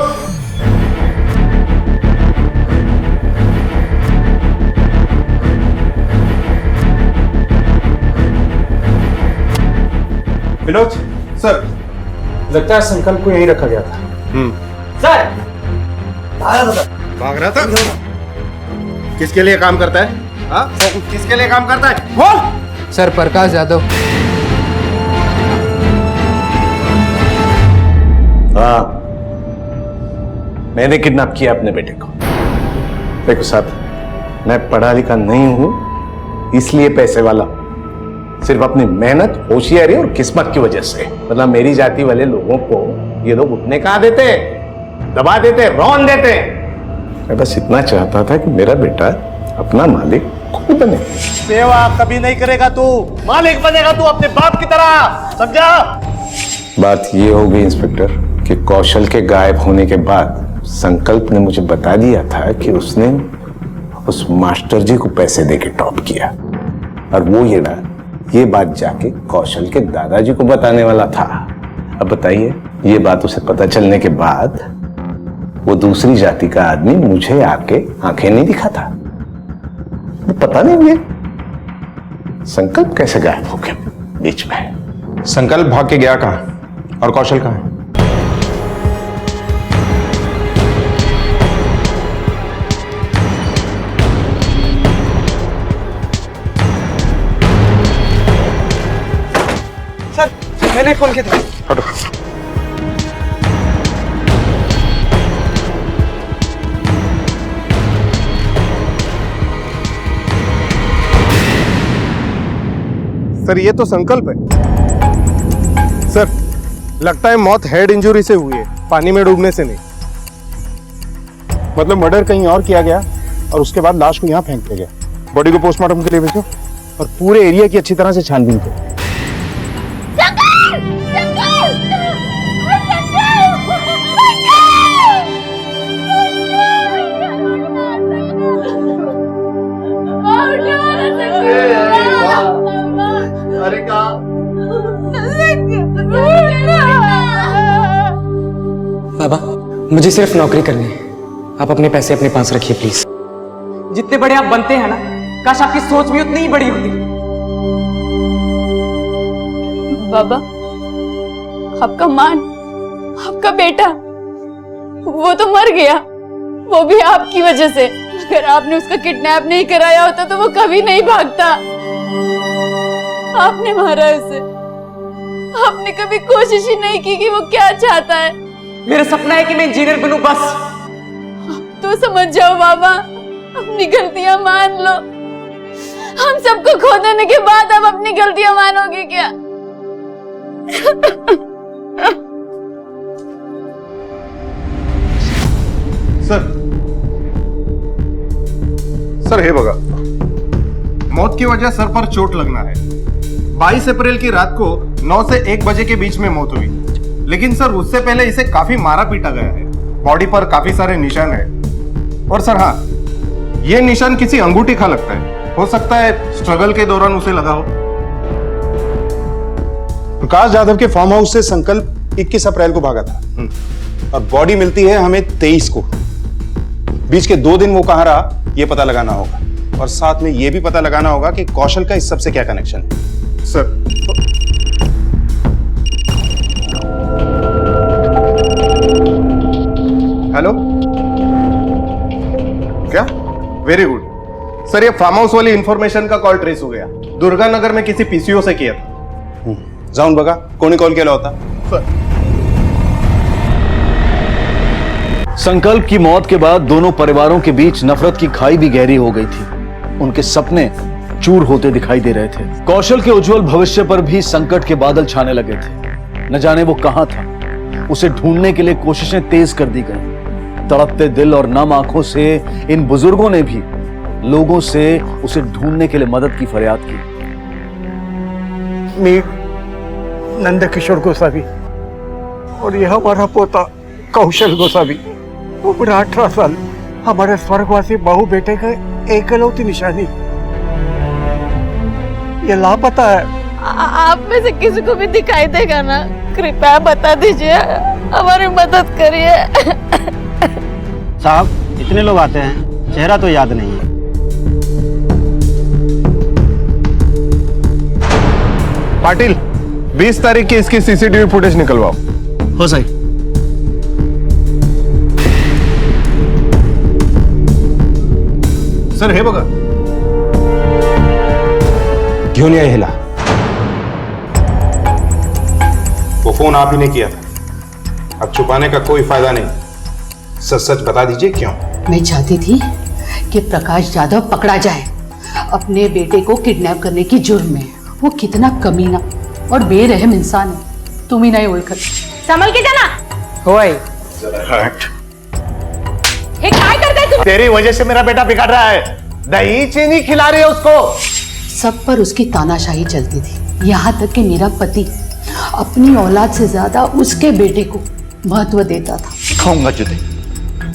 S: विनोद सर, लगता है संकल्प को यहीं रखा गया था।
K: सर
S: भाग रहा था। किसके लिए काम करता है? हाँ? किसके लिए काम करता है? बोल।
K: सर प्रकाश यादव।
P: हाँ, मैंने किडनैप किया अपने बेटे को। देखो साहब, मैं पढ़ा लिखा नहीं हूं, इसलिए पैसे वाला, सिर्फ अपनी मेहनत, होशियारी और किस्मत की वजह से। मतलब मेरी जाति वाले लोगों को ये लोग उठने कहाँ देते, दबा देते, रौन देते। मैं बस इतना चाहता था कि मेरा बेटा अपना मालिक खुद बने।
G: सेवा कभी नहीं करेगा तू, मालिक बनेगा तू अपने बाप की तरह, समझा?
P: बात ये हो गई इंस्पेक्टर कि कौशल के गायब होने के बाद संकल्प ने मुझे बता दिया था कि उसने उस मास्टर जी को पैसे देके टॉप किया, और वो ये बात जाके कौशल के दादाजी को बताने वाला था। अब बताइए, ये बात उसे पता चलने के बाद वो दूसरी जाति का आदमी मुझे आके आंखें नहीं दिखाता। वो पता नहीं ये संकल्प कैसे गायब हो गया बीच में।
S: संकल्प भाग के गया कहाँ और कौशल कहाँ है?
K: सर मैंने फोन किया था।
S: हटो। सर ये तो संकल्प है। सर लगता है मौत हेड इंजरी से हुई है, पानी में डूबने से नहीं। मतलब मर्डर कहीं और किया गया और उसके बाद लाश को यहाँ फेंक दिया गया। बॉडी को पोस्टमार्टम के लिए भेजो और पूरे एरिया की अच्छी तरह से छानबीन करो।
K: मुझे सिर्फ नौकरी करनी है। आप अपने पैसे अपने पास रखिए प्लीज। जितने बड़े आप बनते हैं ना, काश आपकी सोच भी उतनी ही बड़ी होती।
L: बाबा, आपका मान, आपका बेटा, वो तो मर गया, वो भी आपकी वजह से। अगर आपने उसका किडनैप नहीं कराया होता तो वो कभी नहीं भागता। आपने मारा उसे। आपने कभी कोशिश ही नहीं की कि वो क्या चाहता है।
K: मेरा सपना है कि मैं इंजीनियर बनूं बस।
L: तो समझ जाओ बाबा, अपनी गलतियां मान लो। हम सबको खो देने के बाद अब अपनी गलतियां मानोगे क्या?
S: सर हे बघा, मौत की वजह सर पर चोट लगना है। 22 अप्रैल की रात को 9 से 1 बजे के बीच में मौत हुई, लेकिन सर उससे पहले इसे काफी मारा पीटा गया है। बॉडी पर काफी सारे निशान है। और सर हाँ, ये निशान किसी अंगूठी का लगता है। हो सकता है स्ट्रगल के दौरान उसे लगा हो।
E: प्रकाश यादव के फार्म हाउस से संकल्प 21 अप्रैल को भागा था और बॉडी मिलती है हमें 23 को। बीच के 2 दिन वो कहां रहा ये पता लगाना होगा, और साथ में ये भी पता लगाना होगा कि कौशल का इस सब से क्या कनेक्शन है।
S: सर हेलो, क्या? वेरी गुड सर, ये फार्म हाउस वाली इंफॉर्मेशन का कॉल ट्रेस हो गया। दुर्गा नगर में किसी पीसीओ से किया था।
E: जाऊन बघा कोणी कॉल केला होता।
A: संकल्प की मौत के बाद दोनों परिवारों के बीच नफरत की खाई भी गहरी हो गई थी। उनके सपने चूर होते दिखाई दे रहे थे। कौशल के उज्जवल भविष्य पर भी संकट के बादल छाने लगे थे। न जाने वो कहां था। उसे ढूंढने के लिए कोशिशें तेज कर दी गई। तड़पते दिल और नम आंखों से इन बुजुर्गों ने भी लोगों से उसे ढूंढने के लिए मदद की फरियाद की।
M: मी नंदकिशोर गोसावी और यह हमारा पोता कौशल गोसावी, उम्र 18 साल, हमारे स्वर्गवासी बहु बेटे का एकलौती निशानी। ये लापता है।
L: आप में से किसी को भी दिखाई देगा ना, कृपया बता दीजिए, हमारी मदद करिए।
I: साहब, इतने लोग आते हैं, चेहरा तो याद नहीं है।
S: पाटिल, 20 तारीख की इसकी सीसीटीवी फुटेज निकलवाओ।
I: हो सही।
S: सर हे बघा,
E: क्यों नहीं हिला? वो फोन आप ही ने किया था। अब छुपाने का कोई फायदा नहीं। सच सच बता दीजिए क्यों?
R: मैं चाहती थी कि प्रकाश यादव पकड़ा जाए अपने बेटे को किडनैप करने की जुर्म में। वो कितना कमीना और बेरहम इंसान है, तुम ही नहीं ओळखत।
O: संभल के जाना।
K: होय
G: ये क्या करते तू? तेरी वजह से मेरा बेटा बिगड़ रहा है। दही चीनी खिला रही है उसको।
R: सब पर उसकी तानाशाही चलती थी, यहाँ तक कि मेरा पति अपनी औलाद से ज्यादा उसके बेटे को महत्व देता था।
G: खाऊंगा जूते,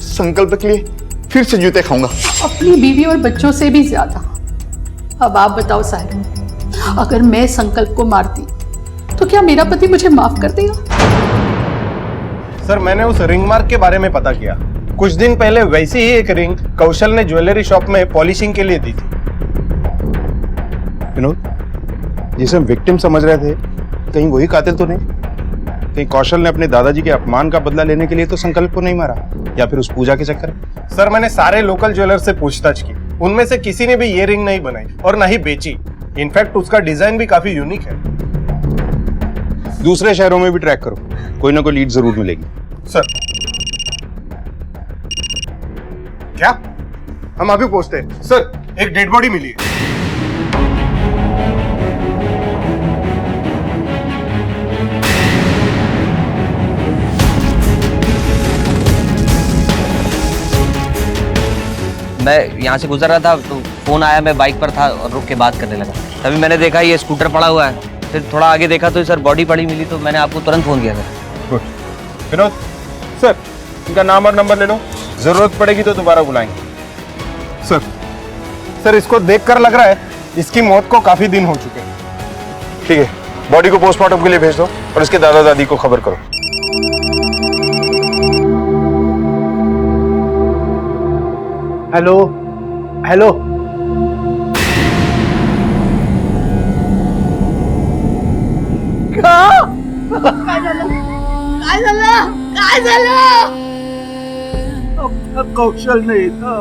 G: संकल्प के लिए फिर से जूते खाऊंगा।
R: अपनी बीवी और बच्चों से भी ज्यादा। अब आप बताओ साहब, अगर मैं संकल्प को मारती तो क्या मेरा पति मुझे माफ कर देगा?
S: सर मैंने उस रिंग मार्क के बारे में पता किया। कुछ दिन पहले वैसी ही एक रिंग कौशल ने ज्वेलरी शॉप में पॉलिशिंग के लिए दी थी।
E: विनोद, जिसे हम विक्टिम समझ रहे थे, कहीं वही कातिल तो नहीं? कहीं कौशल ने अपने दादाजी के अपमान का बदला लेने के लिए तो संकल्प को नहीं मारा, या फिर उस पूजा के चक्कर में?
S: सर मैंने सारे लोकल ज्वेलर से पूछताछ की, उनमें से किसी ने भी ये रिंग नहीं बनाई और ना ही बेची। इनफैक्ट उसका डिजाइन भी काफी यूनिक है।
E: दूसरे शहरों में भी ट्रैक करो, कोई ना कोई लीड जरूर मिलेगी।
S: सर क्या? हम अभी पहुंचते हैं। सर एक डेड बॉडी मिली है।
J: मैं यहाँ से गुजर रहा था तो फोन आया, मैं बाइक पर था और रुक के बात करने लगा। तभी मैंने देखा ये स्कूटर पड़ा हुआ है। फिर थोड़ा आगे देखा तो सर बॉडी पड़ी मिली, तो मैंने आपको तुरंत फोन किया था।
S: विनोद सर, इनका नाम और नंबर ले लो, जरूरत पड़ेगी तो दोबारा बुलाएंगे। सर इसको देखकर लग रहा है इसकी मौत को काफी दिन हो चुके हैं।
E: ठीक है, बॉडी को पोस्टमार्टम के लिए भेज दो और इसके दादा दादी को खबर करो।
M: हेलो हेलो
G: कौशल नहीं था।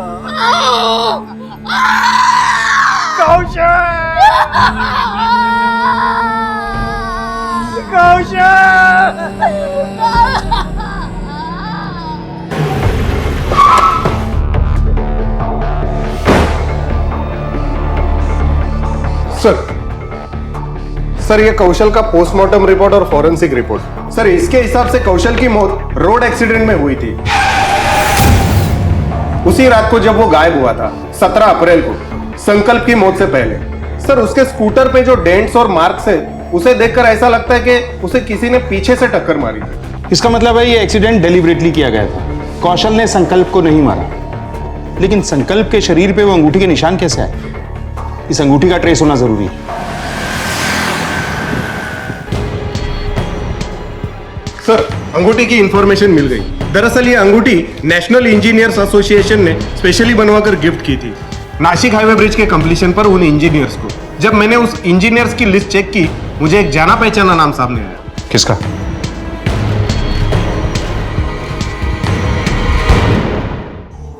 G: कौशल
S: सर ये कौशल का पोस्टमार्टम रिपोर्ट और फॉरेंसिक रिपोर्ट। सर इसके हिसाब से कौशल की मौत रोड एक्सीडेंट में हुई थी, उसी रात को जब वो गायब हुआ था 17 अप्रैल को, संकल्प की मौत से पहले। सर उसके स्कूटर पे जो डेंट्स और मार्क्स है उसे देखकर ऐसा लगता है कि उसे किसी ने पीछे से टक्कर मारी थी।
E: इसका मतलब है ये एक्सीडेंट डेलिबरेटली किया गया था। कौशल ने संकल्प को नहीं मारा, लेकिन संकल्प के शरीर पे वो अंगूठी के निशान कैसे आए? इस अंगूठी का ट्रेस होना जरूरी है।
S: सर अंगूठी की इंफॉर्मेशन मिल गई। दरअसल ये अंगूठी नेशनल इंजीनियर्स एसोसिएशन ने स्पेशली बनवाकर गिफ्ट की थी नासिक हाईवे ब्रिज के कंप्लीशन पर उन इंजीनियर्स को। जब मैंने उस इंजीनियर्स की लिस्ट चेक की, मुझे एक जाना पहचाना नाम सामने आया।
E: किसका?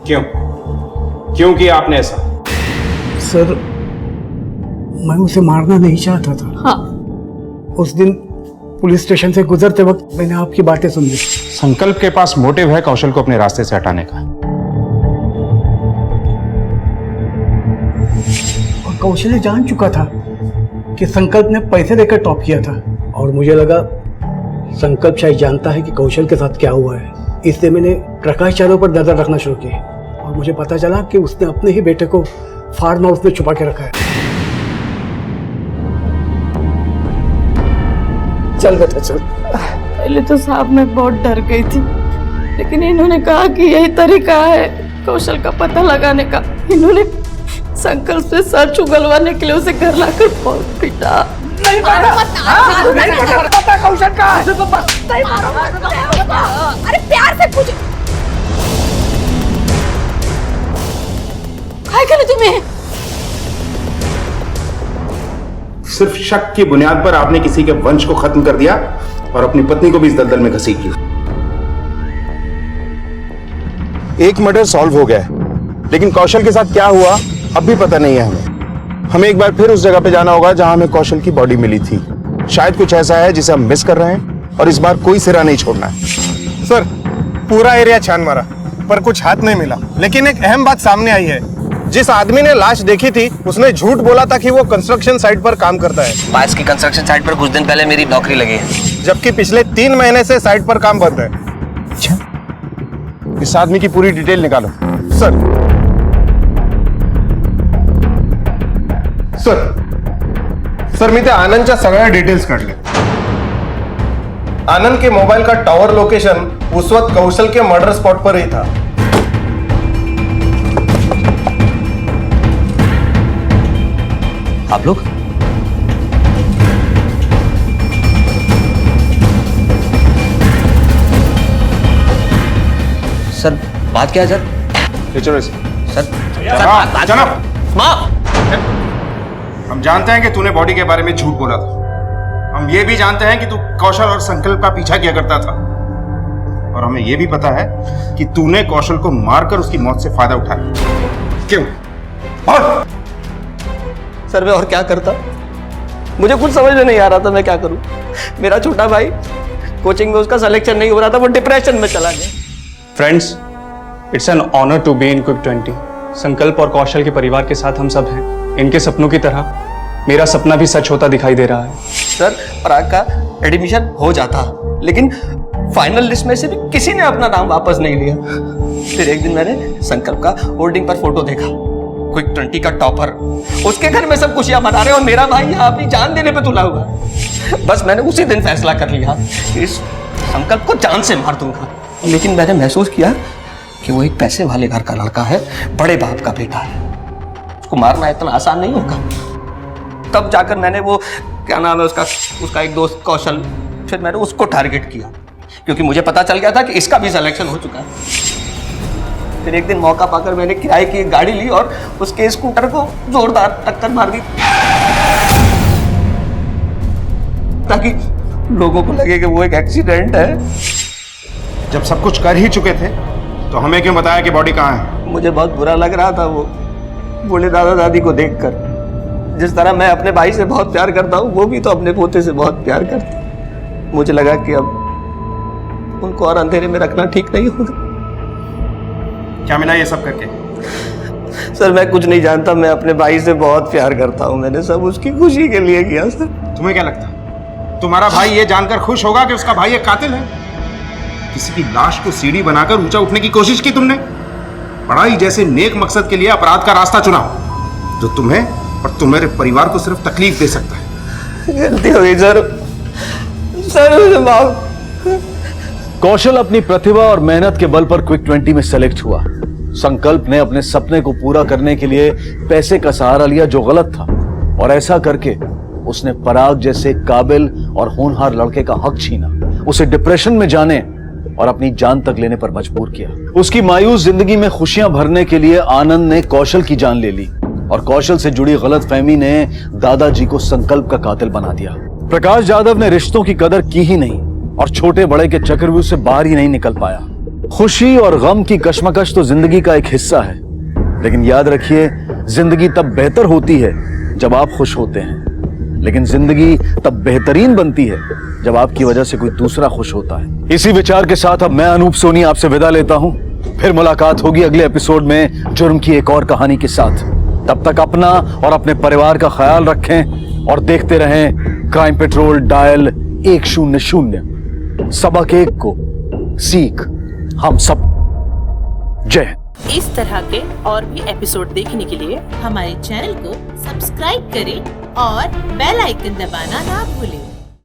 E: क्यों किया आपने ऐसा?
M: सर मैं उसे मारना नहीं चाहता था।
R: हाँ।
M: उस दिन पुलिस स्टेशन से गुजरते वक्त मैंने आपकी बातें सुन ली।
E: संकल्प के पास मोटिव है कौशल को अपने रास्ते से हटाने का।
M: और कौशल जान चुका था कि संकल्प ने पैसे देकर टॉप किया था, और मुझे लगा संकल्प शायद जानता है कि कौशल के साथ क्या हुआ है, इसलिए मैंने प्रकाश यादव पर नजर रखना शुरू की। और मुझे पता चला कि उसने अपने ही बेटे को फार्म हाउस में छुपा के रखा है। चल बेटा चल।
L: पहले तो साहब मैं बहुत डर गई थी, लेकिन इन्होंने कहा कि यही तरीका है कौशल का पता लगाने का। इन्होंने संकल्प से सर उगलवाने के लिए उसे घर लाकर बहुत पीटा। नहीं पता कौशल का।
O: अरे प्यार से पूछ। काय करे तुम्हें?
E: सिर्फ शक की बुनियाद पर आपने किसी के वंश को खत्म कर दिया और अपनी पत्नी को भी इस दलदल में घसीट लिया। एक मर्डर सॉल्व हो गया है, लेकिन कौशल के साथ क्या हुआ अब भी पता नहीं है हमें एक बार फिर उस जगह पे जाना होगा जहां हमें कौशल की बॉडी मिली थी। शायद कुछ ऐसा है जिसे हम मिस कर रहे हैं, और इस बार कोई सिरा नहीं छोड़ना है।
S: सर पूरा एरिया छान मारा पर कुछ हाथ नहीं मिला, लेकिन एक अहम बात सामने आई है। जिस आदमी ने लाश देखी थी उसने झूठ बोला था कि वो कंस्ट्रक्शन साइट पर काम करता है।
J: पास की कंस्ट्रक्शन साइट पर कुछ दिन पहले मेरी नौकरी लगी है,
S: जबकि पिछले 3 महीने से साइट पर काम बंद है।
E: अच्छा, इस आदमी की पूरी डिटेल निकालो।
S: सर मी त्या आनंदच्या सगळ्या डिटेल्स काढले। आनंद के मोबाइल का टावर लोकेशन उस वक्त कौशल के मर्डर स्पॉट पर ही था।
J: आप लोग सर बात क्या है सर? सर
E: हम जानते हैं कि तूने बॉडी के बारे में झूठ बोला था। हम ये भी जानते हैं कि तू कौशल और संकल्प का पीछा किया करता था, और हमें ये भी पता है कि तूने कौशल को मारकर उसकी मौत से फायदा उठाया। क्यों? और
U: सर मैं और क्या करता, मुझे कुछ समझ में नहीं आ रहा था मैं क्या करूं। मेरा छोटा भाई कोचिंग में उसका सिलेक्शन नहीं हो रहा था, वो डिप्रेशन में चला गया।
H: Friends, it's an honour to be in quick 20। Sankalp और कौशल के परिवार के साथ हम सब हैं। इनके सपनों की तरह मेरा सपना भी सच होता दिखाई दे रहा है।
U: सर पराग का एडमिशन हो जाता, लेकिन फाइनल लिस्ट में से भी किसी ने अपना नाम वापस नहीं लिया। फिर एक दिन मैंने संकल्प का होर्डिंग पर फोटो देखा, क्विक 20 का टॉपर। उसके घर में सब खुशियां मना रहे और मेरा भाई यहाँ अपनी जान देने पे तुला हुआ। बस मैंने उसी दिन फैसला कर लिया कि इस संकल्प को जान से मार दूंगा। लेकिन मैंने महसूस किया कि वो एक पैसे वाले घर का लड़का है, बड़े बाप का बेटा है, उसको मारना इतना आसान नहीं होगा। तब जाकर मैंने वो क्या नाम है उसका एक दोस्त कौशल, फिर मैंने उसको टारगेट किया, क्योंकि मुझे पता चल गया था कि इसका भी सिलेक्शन हो चुका है। फिर एक दिन मौका पाकर मैंने किराए की एक गाड़ी ली और उसके स्कूटर को जोरदार टक्कर मार दी, ताकि लोगों को लगे कि वो एक एक्सीडेंट है।
S: जब सब कुछ कर ही चुके थे तो हमें क्यों बताया कि बॉडी कहाँ है?
U: मुझे बहुत बुरा लग रहा था वो बूढ़े दादा दादी को देखकर। जिस तरह मैं अपने भाई से बहुत प्यार करता हूँ, वो भी तो अपने पोते से बहुत प्यार करते। मुझे लगा कि अब उनको और अंधेरे में रखना ठीक नहीं होगा।
S: क्या मिला ये सब करके?
U: सर मैं कुछ नहीं जानता, मैं अपने भाई से बहुत प्यार करता हूँ, मैंने सब उसकी खुशी के लिए किया सर।
S: तुम्हें क्या लगता तुम्हारा भाई ये जानकर खुश होगा कि उसका भाई एक कातिल है? किसी की लाश को सीढ़ी बनाकर ऊंचा उठने की कोशिश की तुमने। पढ़ाई जैसे नेक मकसद के लिए अपराध का रास्ता चुना, जो तुम्हें और तुम्हारे परिवार को सिर्फ तकलीफ दे सकता है।
U: गलती हो गई सर, सर मुझे माफ।
A: कौशल अपनी प्रतिभा और मेहनत के बल पर क्विक 20 में सेलेक्ट हुआ। संकल्प ने अपने सपने को पूरा करने के लिए पैसे का सहारा लिया, जो गलत था, और ऐसा करके उसने पराग जैसे काबिल और होनहार लड़के का हक छीना, उसे डिप्रेशन में जाने और अपनी जान तक लेने पर मजबूर किया। उसकी मायूस जिंदगी में खुशियां भरने के लिए आनंद ने कौशल की जान ले ली, और कौशल से जुड़ी गलतफहमी ने दादाजी को संकल्प का कातिल बना दिया। प्रकाश जाधव ने रिश्तों की कदर की ही नहीं और छोटे बड़े के चक्रव्यूह से बाहर ही नहीं निकल पाया। खुशी और गम की कश्मकश तो जिंदगी का एक हिस्सा है, लेकिन याद रखिए, जिंदगी तब बेहतर होती है जब आप खुश होते हैं, लेकिन जिंदगी तब बेहतरीन बनती है जब आपकी वजह से कोई दूसरा खुश होता है। इसी विचार के साथ अब मैं अनूप सोनी आपसे विदा लेता हूं। फिर मुलाकात होगी अगले एपिसोड में जुर्म की एक और कहानी के साथ। तब तक अपना और अपने परिवार का ख्याल रखें और देखते रहें क्राइम पेट्रोल डायल 100। सबक एक को सीख हम सब। जय।
C: इस तरह के और भी एपिसोड देखने के लिए हमारे चैनल को सब्सक्राइब करें और बेल आइकन दबाना ना भूलें।